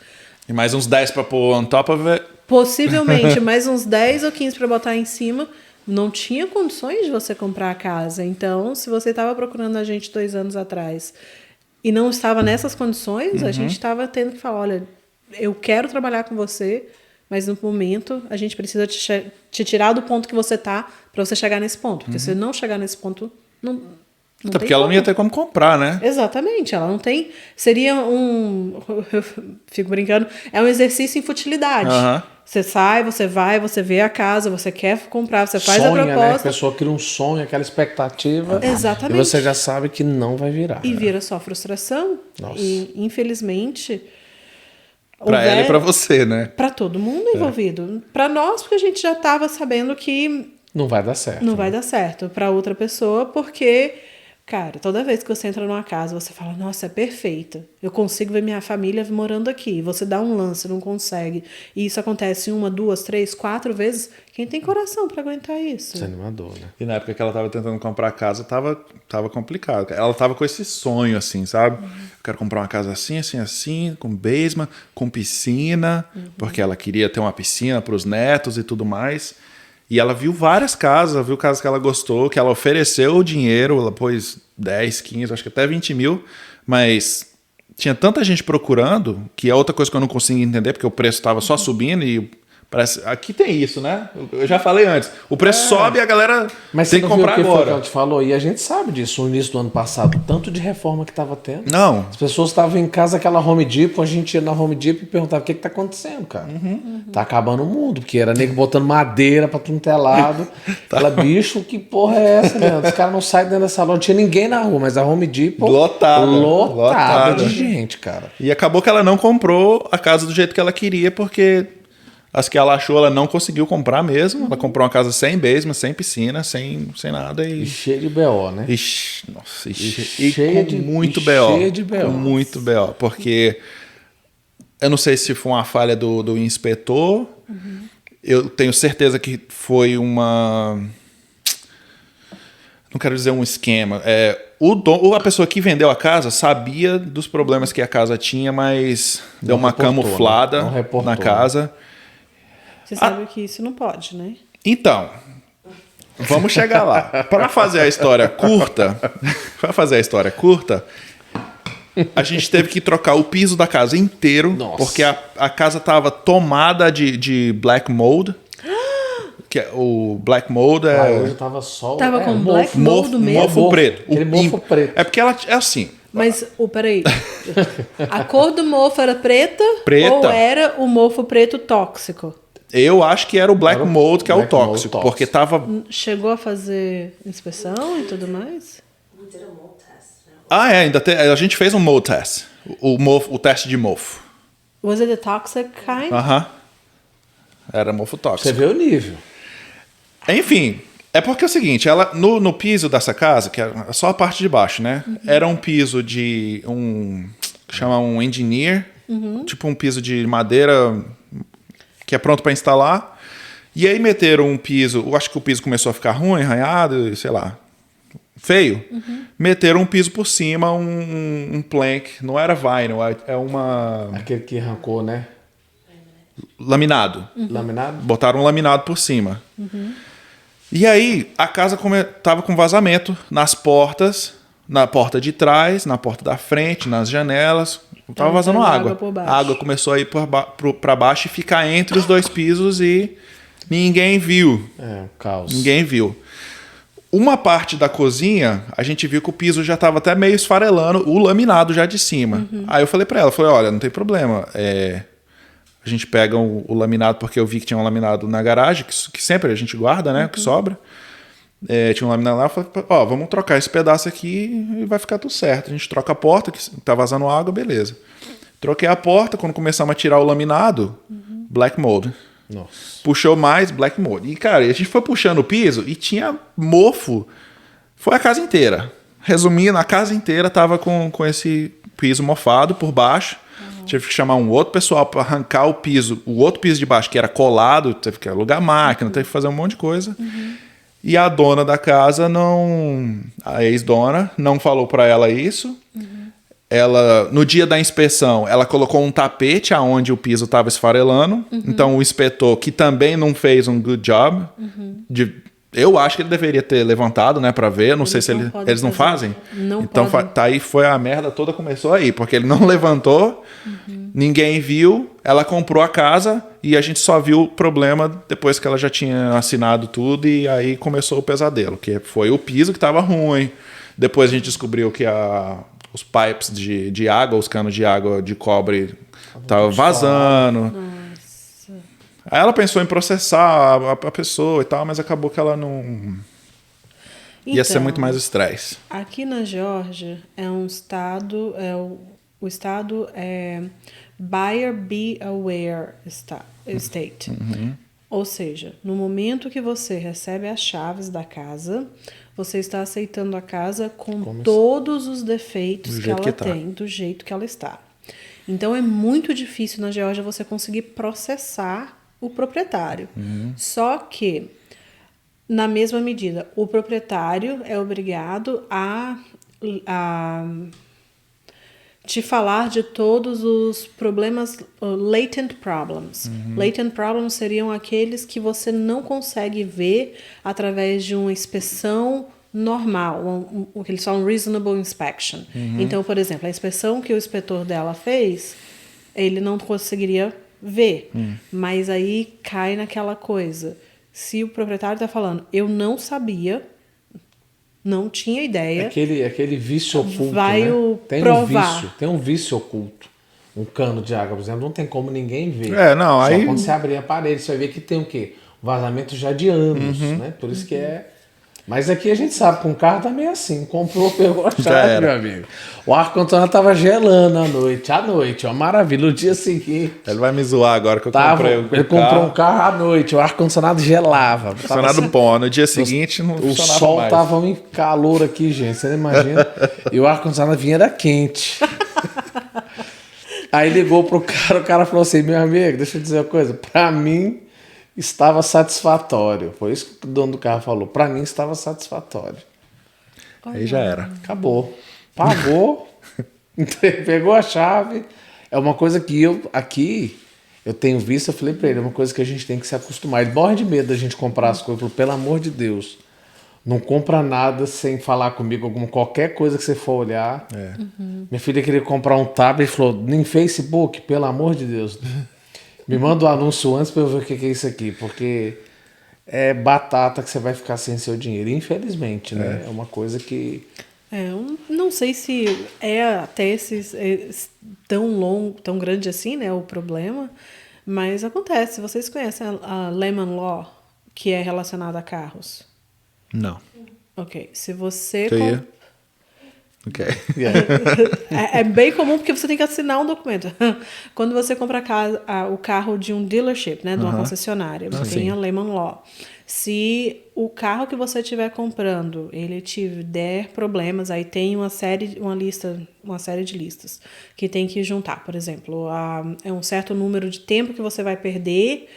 e mais uns 10 para pôr on top of it. possivelmente mais uns 10 ou 15 para botar em cima, não tinha condições de você comprar a casa. Então, se você estava procurando a gente 2 anos atrás e não estava nessas condições, a gente estava tendo que falar, olha, eu quero trabalhar com você, mas no momento a gente precisa te tirar do ponto que você está para você chegar nesse ponto. Porque se não chegar nesse ponto, não Até tem porque ela não como. ia ter como comprar, né? Exatamente, ela não tem. Seria eu fico brincando, é um exercício em futilidade. Aham. Você sai, você vai, você vê a casa, você quer comprar, você faz a Sonha, né? A proposta pessoa cria um sonho, aquela expectativa. Exatamente. E você já sabe que não vai virar. e vira só frustração. Nossa. E, infelizmente. Para ela e para você, né? Para todo mundo envolvido. Para nós, porque a gente já estava sabendo que Não vai dar certo. não vai dar certo. Para outra pessoa, porque, cara, toda vez que você entra numa casa, você fala, nossa, é perfeita. Eu consigo ver minha família morando aqui. Você dá um lance, não consegue. E isso acontece 1, 2, 3, 4 vezes. Quem tem coração para aguentar isso? Desanimador, né? E na época que ela tava tentando comprar a casa, tava complicado. Ela tava com esse sonho, assim, sabe? Eu quero comprar uma casa assim, assim, assim, com basement, com piscina, porque ela queria ter uma piscina para os netos e tudo mais. E ela viu várias casas, viu casas que ela gostou, que ela ofereceu o dinheiro, ela pôs 10, 15, acho que até 20 mil, mas tinha tanta gente procurando, que é outra coisa que eu não consigo entender, porque o preço estava só subindo e parece... Aqui tem isso, né? Eu já falei antes. O preço sobe e a galera Mas tem você que não viu comprar o que foi que agora. ela te falou? E a gente sabe disso, no início do ano passado, o tanto de reforma que estava tendo. Não, As pessoas estavam em casa, aquela Home Depot, a gente ia na Home Depot e perguntava o que tá acontecendo, cara. Tá acabando o mundo, porque era nego botando madeira pra tudo que é lado. Fala, bicho, que porra é essa, Leandro? Os caras não saem dentro dessa loja. Não tinha ninguém na rua, mas a Home Depot lotada de gente, cara. E acabou que ela não comprou a casa do jeito que ela queria, porque as que ela achou, ela não conseguiu comprar mesmo. Ela comprou uma casa sem basement, sem piscina, sem nada E e... cheio de BO, né? Ixi, nossa, E e cheia com de- muito e BO. cheia de BO. Com muito BO, porque eu não sei se foi uma falha do inspetor. Eu tenho certeza que foi uma... Não quero dizer um esquema. A pessoa que vendeu a casa sabia dos problemas que a casa tinha, mas deu uma reportou, né? camuflada Não reportou, na casa. Você sabe que isso não pode, né? Então, vamos chegar lá. Para fazer a história curta, a gente teve que trocar o piso da casa inteiro, Nossa. porque a casa estava tomada de black mold. O black mold Ah, é hoje tava só... Tava com mofo. black mold mesmo? mofo preto. Aquele mofo preto. É porque ela é assim. Mas, peraí. A cor do mofo era preta? Preta. Ou era o mofo preto tóxico? Eu acho que era o black Era o mold, que é o black mold tóxico, tóxico. porque tava... Chegou a fazer inspeção e tudo mais? We did a mold test. A gente fez um mold test. O teste de mofo. Was it the toxic kind? Aham. Era mofo Você tóxico. vê o nível. Enfim, é porque é o seguinte, ela no piso dessa casa, que era só a parte de baixo, né? Era um piso de que chama um engineer, tipo um piso de madeira que é pronto para instalar. E aí meteram um piso, eu acho que o piso começou a ficar ruim, arranhado, sei lá, feio. Meteram um piso por cima, um plank, não era vinyl, é uma Aquele que arrancou, né? laminado. Laminado. Botaram um laminado por cima. E aí, a casa tava com vazamento nas portas, na porta de trás, na porta da frente, nas janelas. Tava vazando entrando água. água por baixo. A água começou a ir para baixo e ficar entre os dois pisos e ninguém viu. É, o caos. Ninguém viu. Uma parte da cozinha, a gente viu que o piso já estava até meio esfarelando, o laminado já de cima. Aí eu falei para ela, olha, não tem problema, a gente pega o laminado, porque eu vi que tinha um laminado na garagem, que sempre a gente guarda, né, o que sobra. Tinha um laminado lá, eu falei, vamos trocar esse pedaço aqui e vai ficar tudo certo. A gente troca a porta, que tá vazando água, beleza. Troquei a porta, quando começamos a tirar o laminado, black mold. Nossa. Puxou mais, black mold. E, cara, a gente foi puxando o piso e tinha mofo. Foi a casa inteira. Resumindo, a casa inteira tava com esse piso mofado por baixo. Tive que chamar um outro pessoal para arrancar o outro piso de baixo, que era colado, teve que alugar máquina, teve que fazer um monte de coisa. E a dona da casa a ex-dona, não falou para ela isso. Ela, no dia da inspeção, ela colocou um tapete aonde o piso estava esfarelando. Então o inspetor, que também não fez um good job, eu acho que ele deveria ter levantado, né, para ver. Não sei se eles não fazem. Não então tá aí, foi a merda toda, começou aí, porque ele não levantou, ninguém viu, ela comprou a casa e a gente só viu o problema depois que ela já tinha assinado tudo, e aí começou o pesadelo, que foi o piso que estava ruim. Depois a gente descobriu que os pipes de água, os canos de água de cobre estavam vazando. Nossa. Aí ela pensou em processar a pessoa e tal, mas acabou que ela não... Ia ser muito mais estresse. Aqui na Geórgia é um estado, o estado é Buyer Be Aware State. Ou seja, no momento que você recebe as chaves da casa, você está aceitando a casa com todos os defeitos que ela tem, do jeito que ela está. Então é muito difícil na Geórgia você conseguir processar o proprietário. Só que, na mesma medida, o proprietário é obrigado a te falar de todos os problemas, latent problems. Latent problems seriam aqueles que você não consegue ver através de uma inspeção normal, o que eles falam reasonable inspection. Então, por exemplo, a inspeção que o inspetor dela fez, ele não conseguiria ver. Mas aí cai naquela coisa. Se o proprietário está falando, eu não sabia, não tinha ideia. Aquele vício oculto, vai né? provar. Tem um vício oculto. Um cano de água, por exemplo, não tem como ninguém ver. Não, Só aí... quando você abrir a parede, você vai ver que tem o quê? Vazamento já de anos, né? Por isso que é... Mas aqui a gente sabe, com o carro também é assim. Comprou, pegou a chave, meu amigo. O ar-condicionado tava gelando à noite, uma maravilha. No dia seguinte... Ele vai me zoar agora que eu comprei o carro. Ele comprou um carro à noite, o ar-condicionado gelava. Ar-condicionado bom, no dia seguinte não funcionava mais. O sol tava em calor aqui, gente, você não imagina. E o ar-condicionado vinha era quente. Aí ligou pro cara, o cara falou assim, meu amigo, deixa eu dizer uma coisa, pra mim... estava satisfatório. Foi isso que o dono do carro falou. Para mim estava satisfatório. Aí já era. Acabou. Pagou. Pegou a chave. É uma coisa que eu tenho visto, eu falei para ele, é uma coisa que a gente tem que se acostumar. Ele morre de medo da gente comprar as coisas. Falei, pelo amor de Deus, não compra nada sem falar comigo, qualquer coisa que você for olhar. Minha filha queria comprar um tablet e falou, nem Facebook, pelo amor de Deus. Me manda o anúncio antes para eu ver o que é isso aqui, porque é batata que você vai ficar sem seu dinheiro, infelizmente, né? É uma coisa que... eu não sei se é até tão grande assim, né, o problema, mas acontece. Vocês conhecem a Lemon Law, que é relacionada a carros? Não. Ok. Se você... Ok. É bem comum porque você tem que assinar um documento. Quando você compra o carro de um dealership, né, de uma concessionária, você tem a Lemon Law. Se o carro que você estiver comprando, ele tiver problemas, aí tem uma série de listas que tem que juntar. Por exemplo, é um certo número de tempo que você vai perder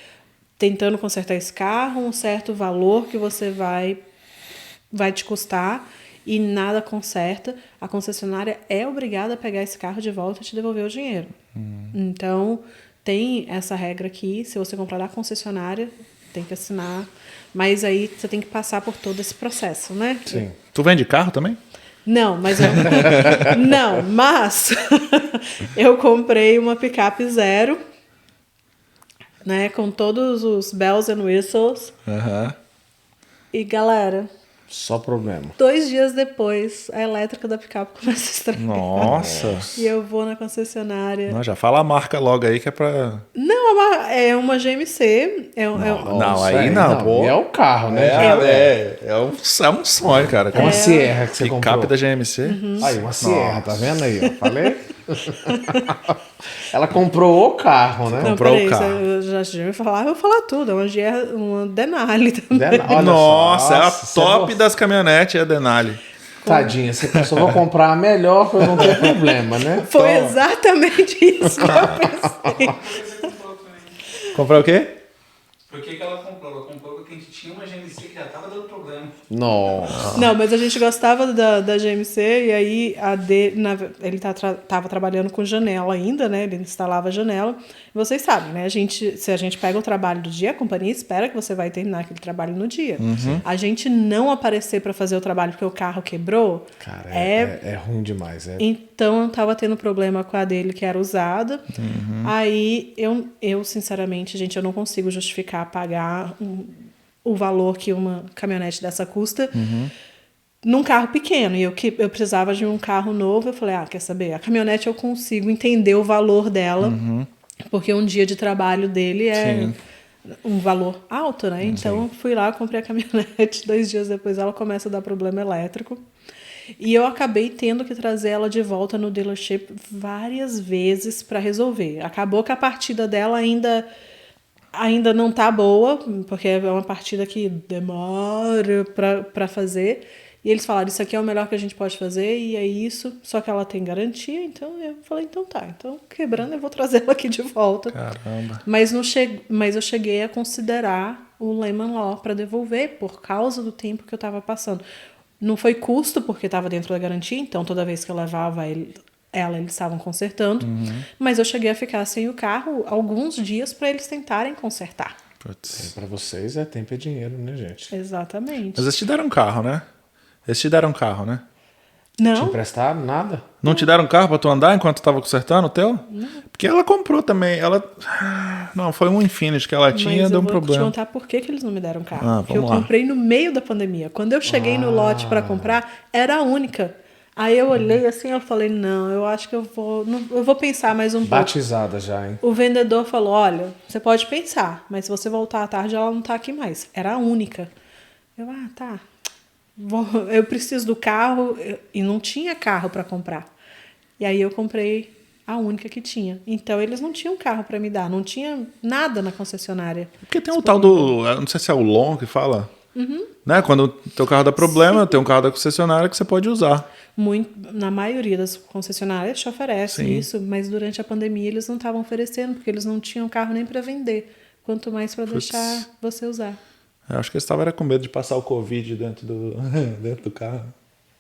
tentando consertar esse carro, um certo valor que você vai te custar, e nada conserta, a concessionária é obrigada a pegar esse carro de volta e te devolver o dinheiro. Então, tem essa regra aqui, se você comprar da concessionária, tem que assinar, mas aí você tem que passar por todo esse processo, né? Sim. Tu vende carro também? Não, mas eu comprei uma picape zero, né, com todos os bells and whistles. E galera, Só problema. 2 dias depois, a elétrica da picape começa a estragar. Nossa. E eu vou na concessionária. Não, já fala a marca logo aí que é pra... Não, é uma GMC. Não, aí não, pô. E é o carro, né? É um sonho, cara. É uma Sierra que você Picape comprou. da GMC. Aí, uma Sierra, tá vendo aí? Ó, falei? Ela comprou o carro, né? Não, comprou peraí, o carro. eu já me falar, eu vou falar tudo. É uma Denali também. Olha Nossa, só, é a nossa, top das caminhonetes, é a Denali. Tadinha, você pensou, vou comprar a melhor pra eu não ter problema, né? Foi exatamente isso que eu pensei. Comprou o quê? Por que ela comprou? Ela comprou porque a gente tinha uma GMC que já tava dando problema. Nossa. Não, mas a gente gostava da GMC e aí ele tava trabalhando com janela ainda, né? Ele instalava janela. Vocês sabem, né? Se a gente pega o trabalho do dia, a companhia espera que você vai terminar aquele trabalho no dia. A gente não aparecer para fazer o trabalho porque o carro quebrou. Cara, é ruim demais. Então eu tava tendo problema com a dele que era usada. Aí eu sinceramente, gente, eu não consigo justificar pagar o valor que uma caminhonete dessa custa num carro pequeno. E eu precisava de um carro novo. Eu falei, quer saber? A caminhonete eu consigo entender o valor dela, porque um dia de trabalho dele é um valor alto, né? Então eu fui lá, comprei a caminhonete. 2 dias depois ela começa a dar problema elétrico. E eu acabei tendo que trazer ela de volta no dealership várias vezes para resolver. Acabou que a partida dela ainda não tá boa, porque é uma partida que demora para fazer. E eles falaram, isso aqui é o melhor que a gente pode fazer, e é isso. Só que ela tem garantia, então eu falei, então tá. Então, quebrando, eu vou trazer ela aqui de volta. Caramba. Mas eu cheguei a considerar o Lehman Law para devolver, por causa do tempo que eu estava passando. Não foi custo, porque estava dentro da garantia, então toda vez que eu levava eles estavam consertando. Mas eu cheguei a ficar sem o carro alguns dias para eles tentarem consertar. Putz. Pra vocês tempo e dinheiro, né, gente? Exatamente. Mas eles te deram um carro, né? Te Não, emprestaram? Nada? Não te deram um carro pra tu andar enquanto tu tava consertando o teu? Não. Porque ela comprou também. Não, foi um Infiniti que ela tinha, mas deu eu um vou te problema. contar por que eles não me deram carro. Porque eu vamos lá. comprei no meio da pandemia. Quando eu cheguei no lote para comprar, era a única. Aí eu olhei assim, eu falei, não, eu acho que eu vou pensar mais um pouco. Batizada já, hein? O vendedor falou, olha, você pode pensar, mas se você voltar à tarde, ela não tá aqui mais. Era a única. Eu, tá. Eu preciso do carro, e não tinha carro para comprar. E aí eu comprei a única que tinha. Então eles não tinham carro para me dar, não tinha nada na concessionária. Porque tem o tal do... Não sei se é o LON que fala. Né? Quando o teu carro dá problema, tem um carro da concessionária que você pode usar. Na maioria das concessionárias te oferecem isso, mas durante a pandemia eles não estavam oferecendo, porque eles não tinham carro nem para vender, quanto mais para deixar você usar. Eu acho que eles estavam com medo de passar o Covid dentro do carro.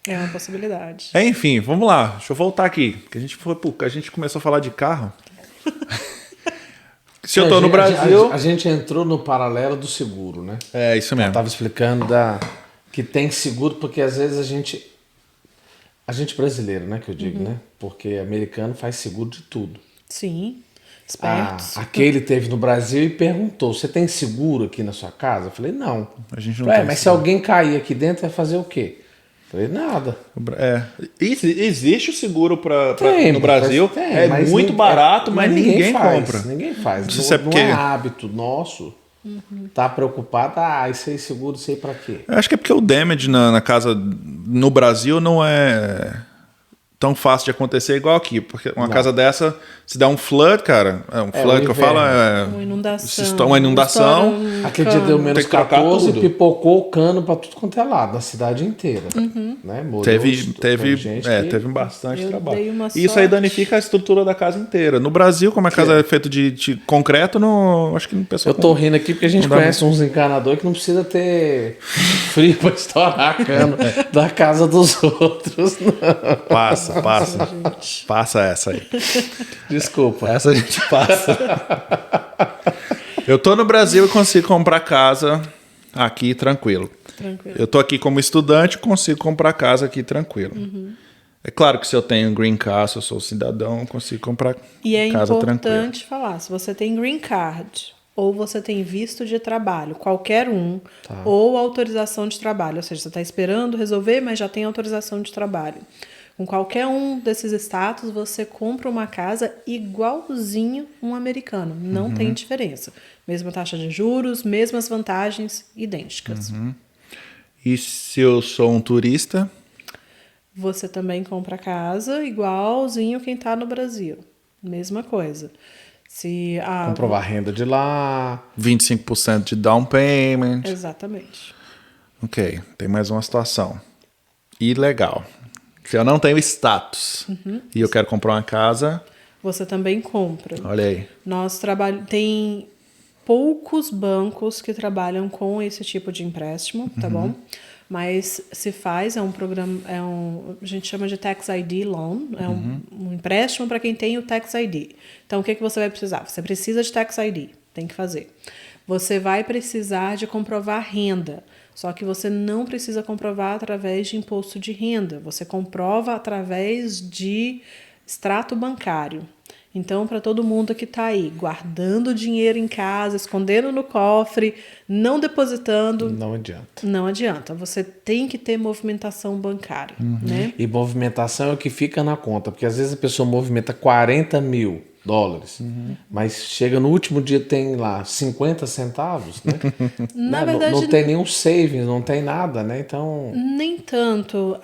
É uma possibilidade. Enfim, vamos lá. Deixa eu voltar aqui. Que a gente começou a falar de carro. Se eu tô no Brasil... A gente entrou no paralelo do seguro, né? É, isso mesmo. Eu tava explicando que tem seguro, porque às vezes a gente brasileiro, né, que eu digo, né? Porque americano faz seguro de tudo. Sim, espertos. Aquele teve no Brasil e perguntou, você tem seguro aqui na sua casa? Eu falei, não. A gente não tem mas se seguro. alguém cair aqui dentro, vai fazer o quê? Eu falei, nada. Existe o seguro Tem, no Brasil. tem, mas muito barato, mas ninguém faz, compra. Ninguém faz. Isso é Não porque- é hábito nosso. Tá preocupado, isso aí seguro, isso aí pra quê? Eu acho que é porque o damage na casa no Brasil não é tão fácil de acontecer igual aqui. Porque uma casa dessa, se dá um flood, cara... flood que eu falo é... Uma inundação. Uma inundação. Estoura um Aquele dia cano. deu Tem menos que trocar 14 tudo. pipocou o cano pra tudo quanto é lado, na cidade inteira. Né? Molhou Teve gente que- teve bastante Eu trabalho. dei uma E isso aí sorte. danifica a estrutura da casa inteira. No Brasil, como a casa é feita de concreto, não, acho que o pessoal... Eu tô rindo aqui porque a gente Não dá conhece uns encanadores que não precisa ter frio pra estourar cano da casa dos outros. Não. Passa essa aí. Desculpa. Essa a gente passa. Eu tô no Brasil e consigo comprar casa aqui tranquilo. Tranquilo. Eu tô aqui como estudante, consigo comprar casa aqui tranquilo. É claro que se eu tenho green card, se eu sou cidadão, eu consigo comprar E é casa tranquila. importante falar, se você tem green card ou você tem visto de trabalho, qualquer um, ou autorização de trabalho, ou seja, você está esperando resolver, mas já tem autorização de trabalho. Com qualquer um desses status, você compra uma casa igualzinho um americano. Não tem diferença. Mesma taxa de juros, mesmas vantagens, idênticas. E se eu sou um turista? Você também compra casa igualzinho quem está no Brasil. Mesma coisa. Se a... Comprovar a renda de lá. 25% de down payment. Exatamente. Ok, tem mais uma situação. Ilegal. Se eu não tenho status e eu quero comprar uma casa, Você também compra. olha aí. Tem poucos bancos que trabalham com esse tipo de empréstimo, tá bom? Mas se faz, é um programa, a gente chama de Tax ID Loan, é um empréstimo para quem tem o Tax ID. Então, o que você vai precisar? Você precisa de Tax ID, tem que fazer. Você vai precisar de comprovar renda, só que você não precisa comprovar através de imposto de renda, você comprova através de extrato bancário. Então, para todo mundo que está aí guardando dinheiro em casa, escondendo no cofre, não depositando, Não adianta. não adianta. Você tem que ter movimentação bancária, né? E movimentação é o que fica na conta, porque às vezes a pessoa movimenta 40 mil dólares, mas chega no último dia tem lá 50 centavos, né? Na Né? verdade, não tem nenhum savings, não tem nada, né? Então, nem tanto.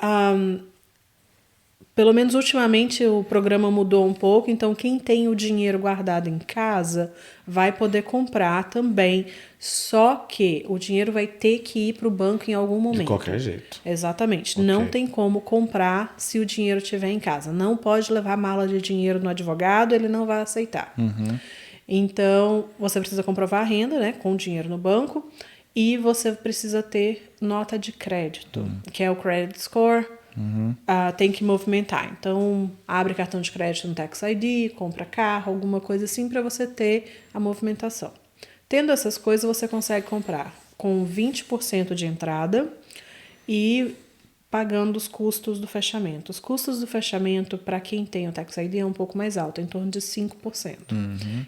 Pelo menos ultimamente o programa mudou um pouco, então quem tem o dinheiro guardado em casa vai poder comprar também. Só que o dinheiro vai ter que ir para o banco em algum momento. de qualquer jeito. Exatamente. Ok. Não tem como comprar se o dinheiro estiver em casa. Não pode levar mala de dinheiro no advogado, ele não vai aceitar. Então, você precisa comprovar a renda, né, com dinheiro no banco, e você precisa ter nota de crédito, que é o credit score. Tem que movimentar. Então, abre cartão de crédito no Tax ID, compra carro, alguma coisa assim, para você ter a movimentação. Tendo essas coisas, você consegue comprar com 20% de entrada e pagando os custos do fechamento. Os custos do fechamento, para quem tem o Tax ID, é um pouco mais alto, em torno de 5%.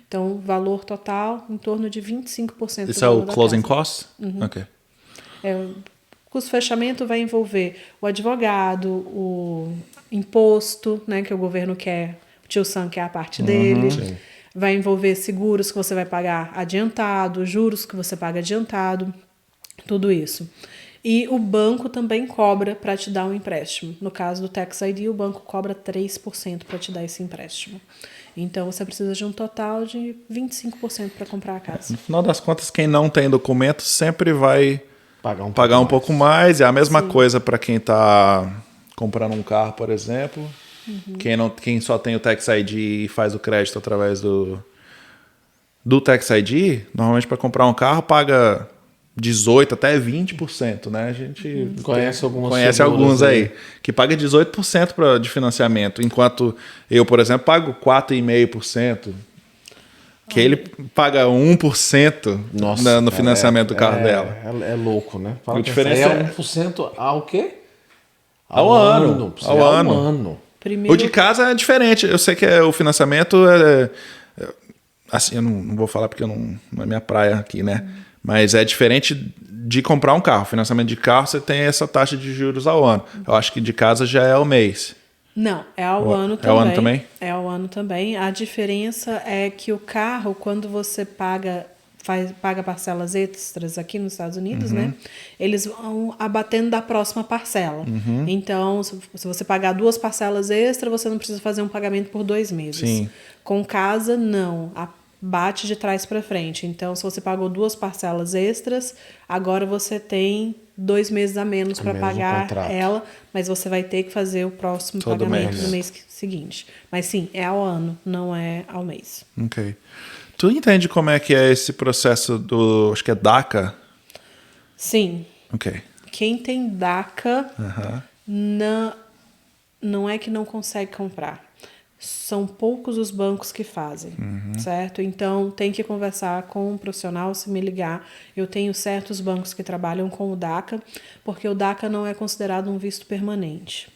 Então, valor total, em torno de 25% do Isso é o valor da closing casa. cost? Ok. O custo de fechamento vai envolver o advogado, o imposto, né, que o governo quer, o Tio Sam quer a parte dele. Sim. Vai envolver seguros que você vai pagar adiantado, juros que você paga adiantado, tudo isso. E o banco também cobra para te dar um empréstimo. No caso do Tax ID, o banco cobra 3% para te dar esse empréstimo. Então, você precisa de um total de 25% para comprar a casa. No final das contas, quem não tem documento sempre vai Pagar um pouco mais. É a mesma coisa para quem está comprando um carro, por exemplo. Quem só tem o Tax ID e faz o crédito através do Tax ID, normalmente para comprar um carro paga 18% até 20%, né? A gente Conhece algumas conhece seguras alguns aí. aí que paga 18% de financiamento, enquanto eu, por exemplo, pago 4,5%. Que ele paga 1% Nossa, no financiamento do carro dela. É louco, né? Fala A que diferença isso aí é- é 1% ao quê? Ao ano. Ao Ao ano. ano. Primeiro, O de casa é diferente. Eu sei que o financiamento assim, eu não vou falar porque não é minha praia aqui, né? Mas é diferente de comprar um carro. Financiamento de carro, você tem essa taxa de juros ao ano. Eu acho que de casa já é ao mês. não, é ao ano É também. ao ano também? É ao ano também. A diferença é que o carro, quando você paga parcelas extras aqui nos Estados Unidos, né? Eles vão abatendo da próxima parcela. Então, se você pagar 2 parcelas extras, você não precisa fazer um pagamento por 2 meses. Sim. Com casa, não. Bate de trás para frente. Então, se você pagou 2 parcelas extras, agora você tem 2 meses a menos para menos o pagar contrato. ela, mas você vai ter que fazer o próximo Todo pagamento mês. no mês seguinte. Mas sim, é ao ano, não é ao mês. Ok. Tu entende como é que é esse processo do... Acho que é DACA? Sim, Ok. quem tem DACA não é que não consegue comprar. São poucos os bancos que fazem, certo? Então, tem que conversar com um profissional, se me ligar. Eu tenho certos bancos que trabalham com o DACA, porque o DACA não é considerado um visto permanente.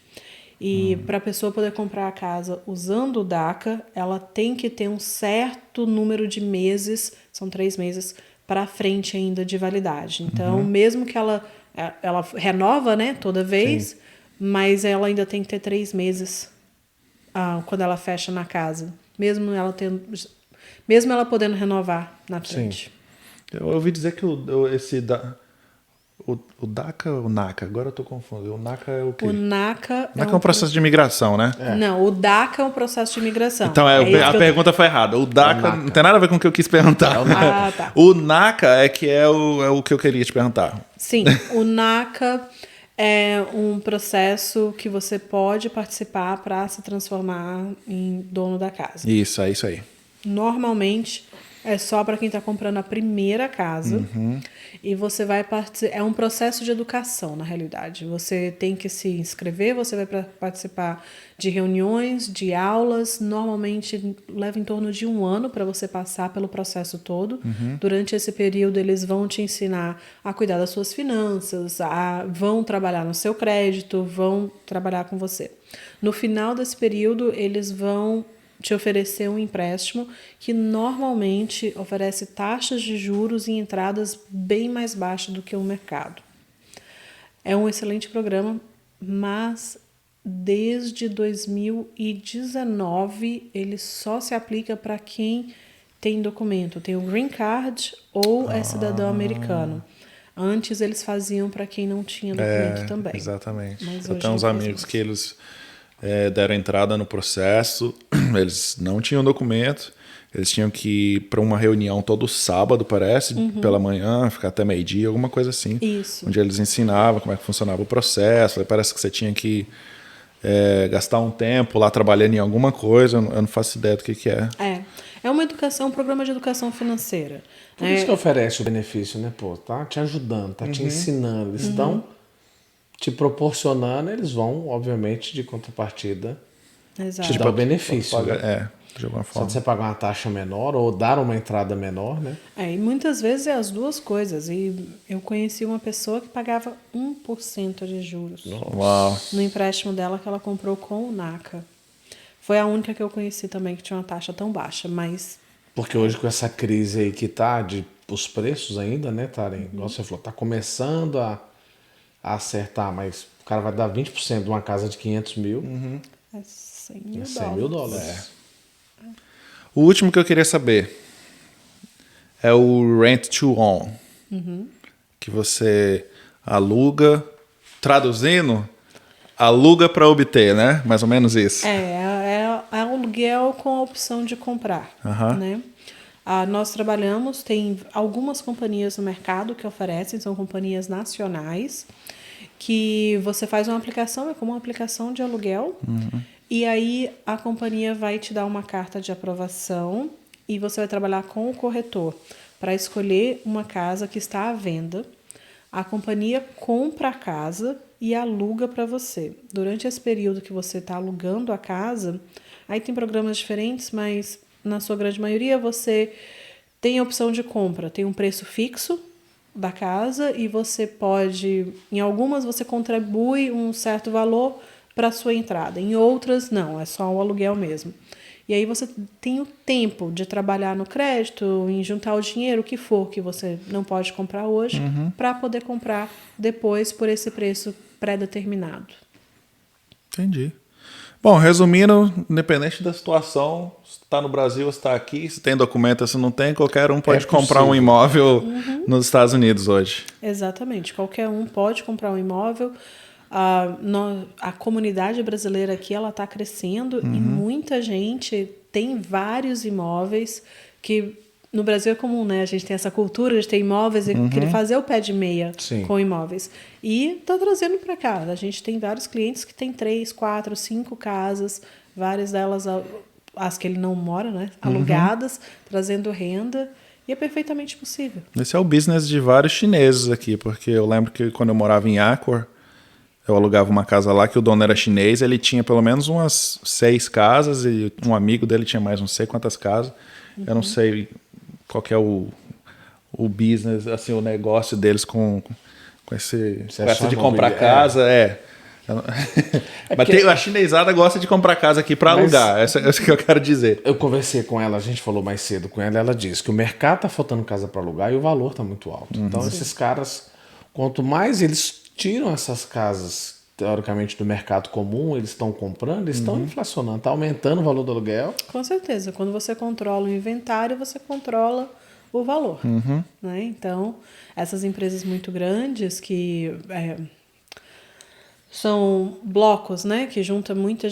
E para a pessoa poder comprar a casa usando o DACA, ela tem que ter um certo número de meses, são 3 meses, para frente ainda de validade. Então, mesmo que ela renova, né, toda vez, mas ela ainda tem que ter 3 meses quando ela fecha na casa. Mesmo ela podendo renovar na frente. Eu ouvi dizer que o DACA ou o NACA? Agora eu tô confundindo. O NACA é o quê? O NACA NACA é um processo de imigração, né? Não, o DACA é um processo de imigração. Então, a pergunta foi errada. O DACA não tem nada a ver com o que eu quis perguntar. Tá. O NACA é o que eu queria te perguntar. Sim, o NACA é um processo que você pode participar para se transformar em dono da casa. Isso, é isso aí. Normalmente é só para quem está comprando a primeira casa. E você vai participar. É um processo de educação, na realidade. Você tem que se inscrever, você vai participar de reuniões, de aulas. Normalmente leva em torno de 1 ano para você passar pelo processo todo. Durante esse período, eles vão te ensinar a cuidar das suas finanças, vão trabalhar no seu crédito, vão trabalhar com você. No final desse período, eles vão te oferecer um empréstimo que normalmente oferece taxas de juros e entradas bem mais baixas do que o mercado. É um excelente programa, mas desde 2019 ele só se aplica para quem tem documento, tem o Green Card ou é cidadão americano. Antes eles faziam para quem não tinha documento também. Exatamente. Mas Eu hoje tenho uns não faz amigos mais. que eles deram entrada no processo, eles não tinham documento, eles tinham que ir para uma reunião todo sábado, parece, pela manhã, ficar até meio-dia, alguma coisa assim. Isso. Onde eles ensinavam como é que funcionava o processo. Aí parece que você tinha que gastar um tempo lá trabalhando em alguma coisa, eu não faço ideia do que é. É uma educação, um programa de educação financeira. Por isso que oferece o benefício, né? Pô, tá te ajudando, tá te ensinando. Eles estão te proporcionando, eles vão, obviamente, de contrapartida, Exato. te dar o benefício. Paga- Né? de alguma Só forma. de você pagar uma taxa menor ou dar uma entrada menor, né? E muitas vezes é as duas coisas. E eu conheci uma pessoa que pagava 1% de juros Uau. no empréstimo dela que ela comprou com o NACA. Foi a única que eu conheci também que tinha uma taxa tão baixa, mas Porque hoje com essa crise aí que tá, os preços ainda, né, Taren? Igual você falou, tá começando a acertar, mas o cara vai dar 20% de uma casa de 500 mil, é 100 mil é 100 dólares. mil dólares. O último que eu queria saber é o Rent to Own. Que você aluga, traduzindo, aluga para obter, né? Mais ou menos isso. É aluguel com a opção de comprar, né? Nós trabalhamos, tem algumas companhias no mercado que oferecem, são companhias nacionais, que você faz uma aplicação, é como uma aplicação de aluguel, e aí a companhia vai te dar uma carta de aprovação e você vai trabalhar com o corretor para escolher uma casa que está à venda. A companhia compra a casa e aluga para você. Durante esse período que você está alugando a casa, aí tem programas diferentes, mas na sua grande maioria você tem a opção de compra, tem um preço fixo da casa e você pode, em algumas você contribui um certo valor para a sua entrada, em outras não, é só o aluguel mesmo. E aí você tem o tempo de trabalhar no crédito, em juntar o dinheiro, o que for que você não pode comprar hoje, para poder comprar depois por esse preço pré-determinado. Entendi. Bom, resumindo, independente da situação, se está no Brasil, se está aqui, se tem documento, se não tem, qualquer um pode comprar um imóvel nos Estados Unidos hoje. Exatamente, qualquer um pode comprar um imóvel. A comunidade brasileira aqui ela está crescendo e muita gente tem vários imóveis que no Brasil é comum, né? A gente tem essa cultura de ter imóveis e querer fazer o pé de meia com imóveis. E está trazendo para cá. A gente tem vários clientes que têm 3, 4, 5 casas, várias delas, as que ele não mora, né? Alugadas, trazendo renda. E é perfeitamente possível. Esse é o business de vários chineses aqui, porque eu lembro que quando eu morava em Acor, eu alugava uma casa lá que o dono era chinês, ele tinha pelo menos umas 6 casas e um amigo dele tinha mais não sei quantas casas. Eu não sei qual que é o business, assim, o negócio deles com essa de comprar casa. Mas a chinesada gosta de comprar casa aqui para alugar. Essa é o que eu quero dizer. Eu conversei com ela, a gente falou mais cedo com ela, ela disse que o mercado tá faltando casa para alugar e o valor tá muito alto. Então esses caras, quanto mais eles tiram essas casas, teoricamente, do mercado comum, eles estão comprando, eles estão inflacionando, tá aumentando o valor do aluguel. Com certeza. Quando você controla o inventário, você controla o valor. Né? Então, essas empresas muito grandes que são blocos, né? Que junta muita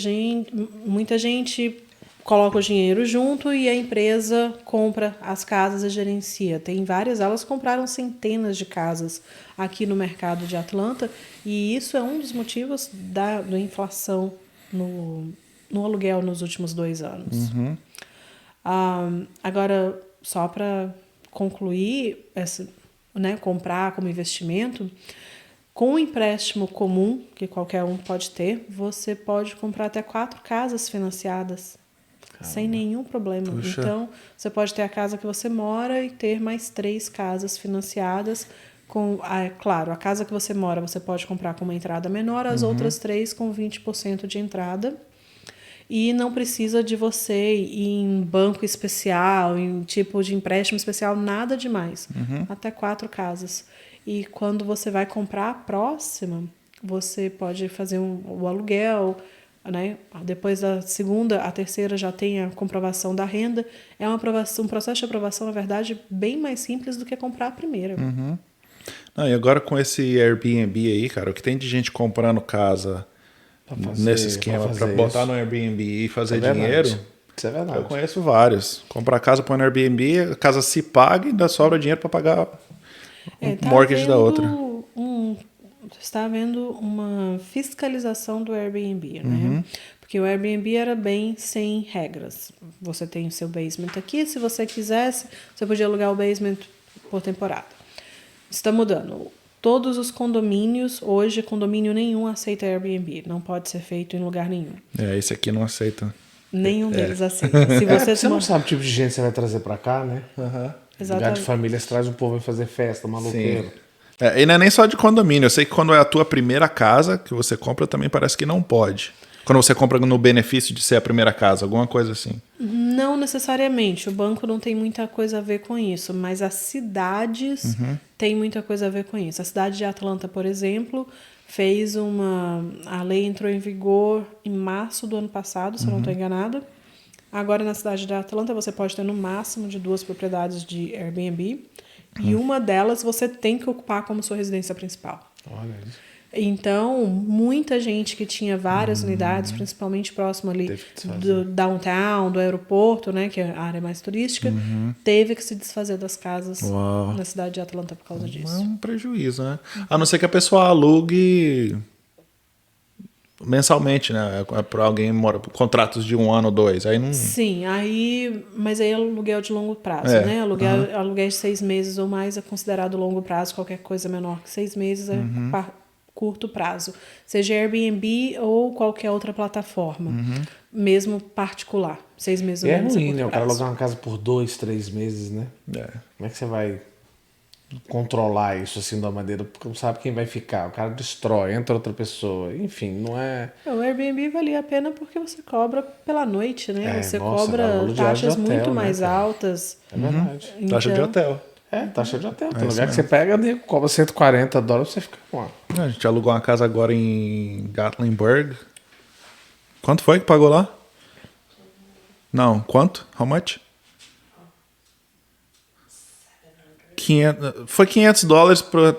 gente coloca o dinheiro junto e a empresa compra as casas e gerencia. Tem várias, elas compraram centenas de casas aqui no mercado de Atlanta e isso é um dos motivos da inflação no aluguel nos últimos 2 anos. Agora, só para concluir, né, comprar como investimento, com o empréstimo comum, que qualquer um pode ter, você pode comprar até 4 casas financiadas. Sem nenhum problema. Puxa. Então, você pode ter a casa que você mora e ter mais 3 casas financiadas. Claro, a casa que você mora você pode comprar com uma entrada menor, as outras 3 com 20% de entrada. E não precisa de você ir em banco especial, em tipo de empréstimo especial, nada demais. Até 4 casas. E quando você vai comprar a próxima, você pode fazer o aluguel, né? Depois da segunda, a terceira já tem a comprovação da renda. É um processo de aprovação, na verdade, bem mais simples do que comprar a primeira. Não, e agora com esse Airbnb aí, cara, o que tem de gente comprando casa nesse esquema para botar no Airbnb e fazer dinheiro, isso é verdade. eu conheço vários. Comprar casa, põe no Airbnb, a casa se paga e ainda sobra dinheiro para pagar o mortgage da outra. Está havendo uma fiscalização do Airbnb, né? Porque o Airbnb era bem sem regras. Você tem o seu basement aqui, se você quisesse, você podia alugar o basement por temporada. Está mudando. Todos os condomínios, hoje, condomínio nenhum aceita Airbnb. Não pode ser feito em lugar nenhum. Esse aqui não aceita. Nenhum deles aceita. Se Você não sabe o tipo de gente que você vai trazer para cá, né? Exatamente. Lugar de famílias traz o povo vai fazer festa, maluqueiro. E não é nem só de condomínio. Eu sei que quando é a tua primeira casa que você compra, também parece que não pode. Quando você compra no benefício de ser a primeira casa, alguma coisa assim. Não necessariamente. O banco não tem muita coisa a ver com isso, mas as cidades têm muita coisa a ver com isso. A cidade de Atlanta, por exemplo, fez a lei entrou em vigor em março do ano passado, se eu não estou enganada. Agora, na cidade de Atlanta, você pode ter no máximo de 2 propriedades de Airbnb. E uma delas você tem que ocupar como sua residência principal. Olha isso. Então, muita gente que tinha várias unidades, principalmente próximo ali do downtown, do aeroporto, né, que é a área mais turística, teve que se desfazer das casas na cidade de Atlanta por causa disso. É um prejuízo, né? A não ser que a pessoa alugue mensalmente, né? Para alguém mora por contratos de 1 ano ou 2. Aí não... Sim, mas aí é aluguel de longo prazo, né? Aluguel de 6 meses ou mais é considerado longo prazo, qualquer coisa menor que 6 meses é curto prazo. Seja Airbnb ou qualquer outra plataforma, mesmo particular. 6 meses ou menos. É ruim, curto né? O cara prazo. alugar uma casa por 2, 3 meses, né? Como é que você vai controlar isso assim da maneira, porque não sabe quem vai ficar, o cara destrói, entra outra pessoa, enfim, não é... O Airbnb valia a pena porque você cobra pela noite, né? Você nossa, cobra valor de hotel, taxas muito né, mais cara? altas. É verdade. Taxa de hotel. Taxa de hotel. Tem lugar que você pega, nego, cobra $140, você fica com a... A gente alugou uma casa agora em Gatlinburg. Quanto foi que pagou lá? Não, quanto? How much? Foi $500 por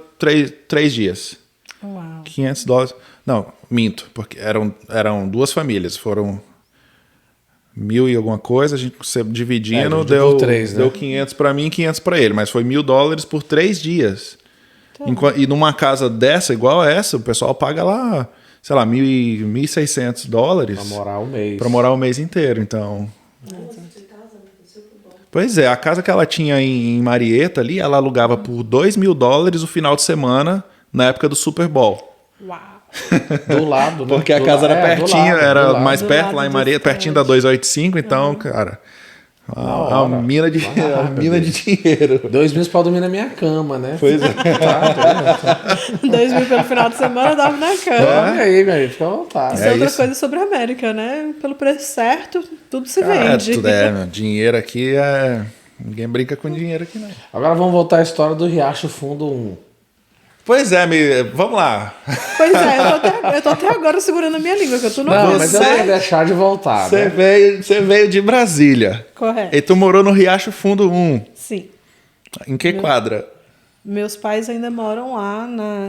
3 dias. Uau. $500. Não, minto, porque eram 2 famílias. Foram 1.000 e alguma coisa. A gente dividindo, dividiu deu por 3, né? deu 500 para mim e 500 para ele. Mas foi $1.000 por 3 dias. E numa casa dessa, igual a essa, o pessoal paga lá, sei lá, $1.600 Pra morar um mês. para morar o mês inteiro. Então... Pois é, a casa que ela tinha em Marietta ali, ela alugava por $2.000 o final de semana, na época do Super Bowl. Uau. Do lado, né? Porque a casa era pertinho, do era lado. mais Do perto lado lá em do Marietta, pertinho da 285, então, cara, A mina de dinheiro. 2 meses pra dormir na minha cama, né? Pois é. 2 mil pelo final de semana eu dorme na cama. Olha aí, meu, fica à vontade. Isso é outra isso. coisa sobre a América, né? Pelo preço certo, tudo se vende. Tudo meu. Dinheiro aqui ninguém brinca com dinheiro aqui, não. Agora vamos voltar à história do Riacho Fundo 1. Pois é, vamos lá. Pois é, eu tô até agora segurando a minha língua, que eu tô no Não, começo. mas eu não ia deixar de voltar, Você né? veio de Brasília. Correto. E tu morou no Riacho Fundo 1. Sim. Em que quadra? Meus pais ainda moram lá.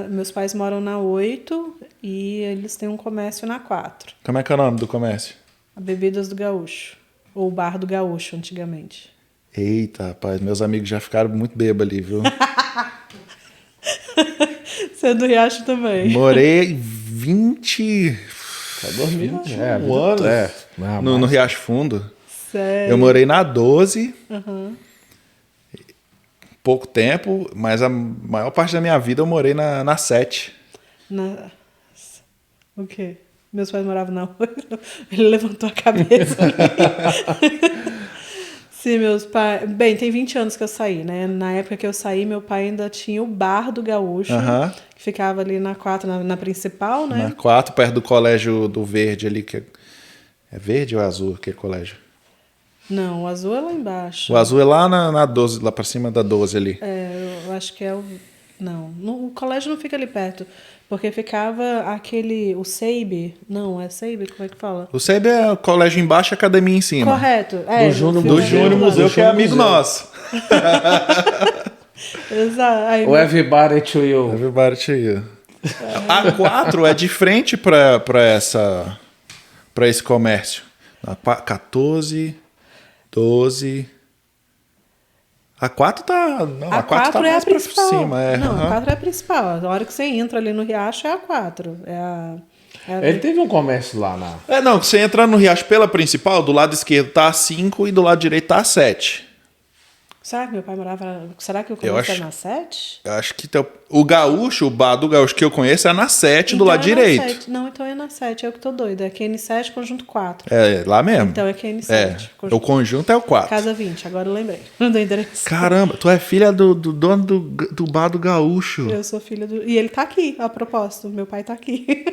Meus pais moram na 8 e eles têm um comércio na 4. Como é que é o nome do comércio? A Bebidas do Gaúcho. Ou Bar do Gaúcho, antigamente. Eita, rapaz, meus amigos já ficaram muito bêbados ali, viu? Você é do Riacho também. Morei 20 Tá dormindo. anos no Riacho Fundo. Sério. Eu morei na 12, pouco tempo, mas a maior parte da minha vida eu morei na 7. O quê? Meus pais moravam na 8. Ele levantou a cabeça. Sim, meus pais... Bem, tem 20 anos que eu saí, né? Na época que eu saí, meu pai ainda tinha o Bar do Gaúcho, que ficava ali na 4, na principal, né? Na 4, perto do colégio do Verde ali, que é verde ou é azul aquele colégio? Não, o azul é lá embaixo. O azul é lá na 12, lá pra cima da 12 ali. É, eu acho que é o... Não, o colégio não fica ali perto. Porque ficava o SEIB. Não, é SEIB? Como é que fala? O SEB é o colégio embaixo e a academia em cima. Correto. É, Do Júnior Do Júnior Museu, que é amigo Museu. nosso. Exato. Aí, O Everybody to You. Everybody to you. A 4 é de frente pra esse comércio. A 14, 12... A 4 tá... Não, a 4 tá é a mais pra principal. cima. Não, a 4 é a principal. A hora que você entra ali no Riacho é a 4. Ele teve um comércio lá na... Não, você entra no Riacho pela principal, do lado esquerdo tá a 5 e do lado direito tá a 7. Será que meu pai morava... Será que eu Eu comecei acho- na 7? Eu acho que o Gaúcho, o bar do Gaúcho que eu conheço é na 7 do Então lado é na direito. 7. Não, então é na 7. Eu que tô doida. É QN7, conjunto 4. É, lá mesmo. Então é QN7. É, o conjunto é o 4. Casa 20, agora eu lembrei. Do endereço. Caramba, tu é filha do dono do bar do Gaúcho. Eu sou filha do... E ele tá aqui, a propósito. Meu pai tá aqui.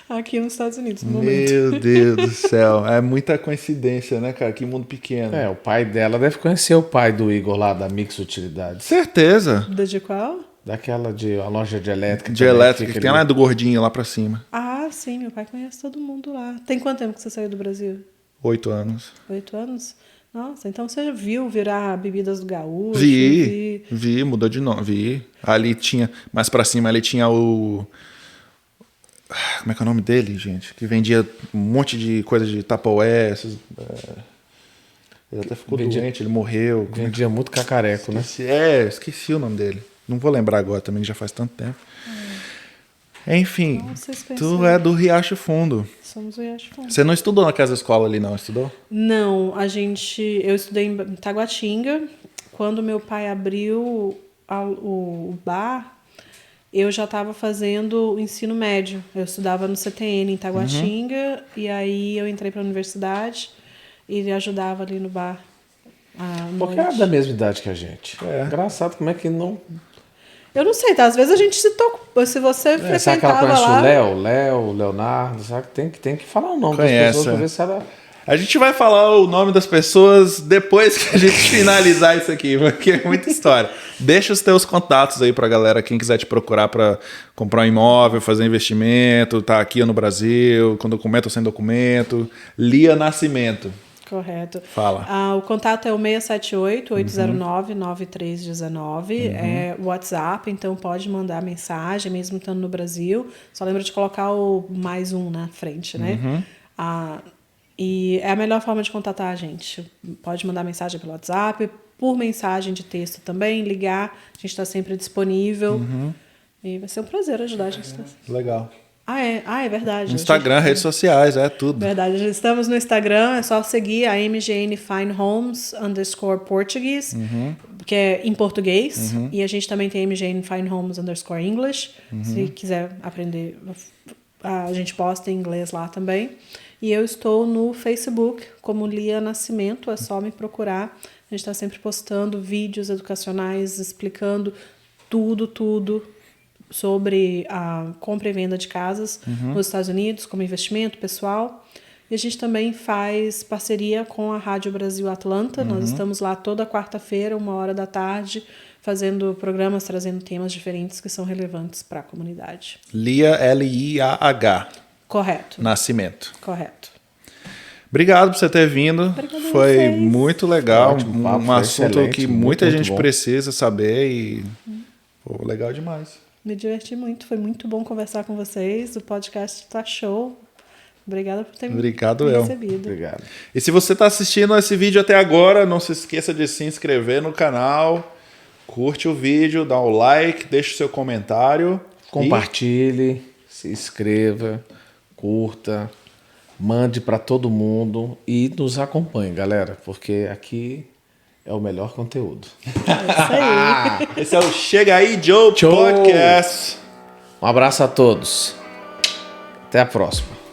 Aqui nos Estados Unidos, no momento. Meu Deus do céu. É muita coincidência, né, cara? Que mundo pequeno. O pai dela deve conhecer o pai do Igor lá da Mix Utilidades. Certeza. De qual? Daquela a loja de elétrica. De também, elétrica, fica que tem ali. lá do gordinho lá pra cima. Ah, sim, meu pai conhece todo mundo lá. Tem quanto tempo que você saiu do Brasil? 8 anos. 8 anos? Nossa, então você viu virar Bebidas do Gaúcho? Vi, mudou de nome, vi. Ali tinha, mais pra cima ali tinha o... Como é que é o nome dele, gente? Que vendia um monte de coisa de Tupperware. Ele até ficou doente, ele morreu. Vendia muito cacareco, né? Esqueci o nome dele. Não vou lembrar agora também, que já faz tanto tempo. Enfim, Não, vocês tu conheceram. é do Riacho Fundo. Somos o Riacho Fundo. Você não estudou naquela escola ali, não? Estudou? Não, eu estudei em Taguatinga. Quando meu pai abriu o bar, eu já estava fazendo o ensino médio. Eu estudava no CTN em Taguatinga, e aí eu entrei para a universidade e ajudava ali no bar à Porque noite. é da mesma idade que a gente. Engraçado como é que não... Eu não sei, tá? Às vezes a gente se toca. Se você Será que ela frequentava conhece lá... o Léo, o Leonardo? Sabe que tem que falar o nome Conhece, das pessoas pra é. ver se ela... A gente vai falar o nome das pessoas depois que a gente finalizar isso aqui, porque é muita história. Deixa os teus contatos aí pra galera, quem quiser te procurar pra comprar um imóvel, fazer investimento, tá aqui no Brasil, com documento ou sem documento. Lia Nascimento. Correto. Fala. O contato é o 678-809-9319. É o WhatsApp, então pode mandar mensagem, mesmo estando no Brasil. Só lembra de colocar o +1 na frente, né? E é a melhor forma de contatar a gente. Pode mandar mensagem pelo WhatsApp, por mensagem de texto também, ligar. A gente está sempre disponível. E vai ser um prazer ajudar a gente. Legal. É verdade. Instagram, redes sociais, é tudo. Verdade, estamos no Instagram, é só seguir a MGN Fine Homes _Portuguese, que é em português, e a gente também tem MGN Fine Homes _English, se quiser aprender, a gente posta em inglês lá também. E eu estou no Facebook como Lia Nascimento, é só me procurar. A gente está sempre postando vídeos educacionais, explicando tudo sobre a compra e venda de casas nos Estados Unidos, como investimento pessoal. E a gente também faz parceria com a Rádio Brasil Atlanta. Nós estamos lá toda quarta-feira, 13h, fazendo programas, trazendo temas diferentes que são relevantes para a comunidade. Lia, L-I-A-H. Correto. Nascimento. Correto. Obrigado por você ter vindo. Obrigada a Foi vocês. muito legal. Ótimo papo, Um foi assunto excelente, que muito, muita muito gente bom. precisa saber e pô, legal demais. Me diverti muito, foi muito bom conversar com vocês. O podcast tá show. Obrigada por ter Obrigado, me eu. recebido. Obrigado. E se você está assistindo esse vídeo até agora, não se esqueça de se inscrever no canal, curte o vídeo, dá um like, deixa o seu comentário. Compartilhe, se inscreva, curta, mande para todo mundo e nos acompanhe, galera, porque aqui é o melhor conteúdo. É isso aí. Esse é o Chega Aí Joe Show. Podcast. Um abraço a todos. Até a próxima.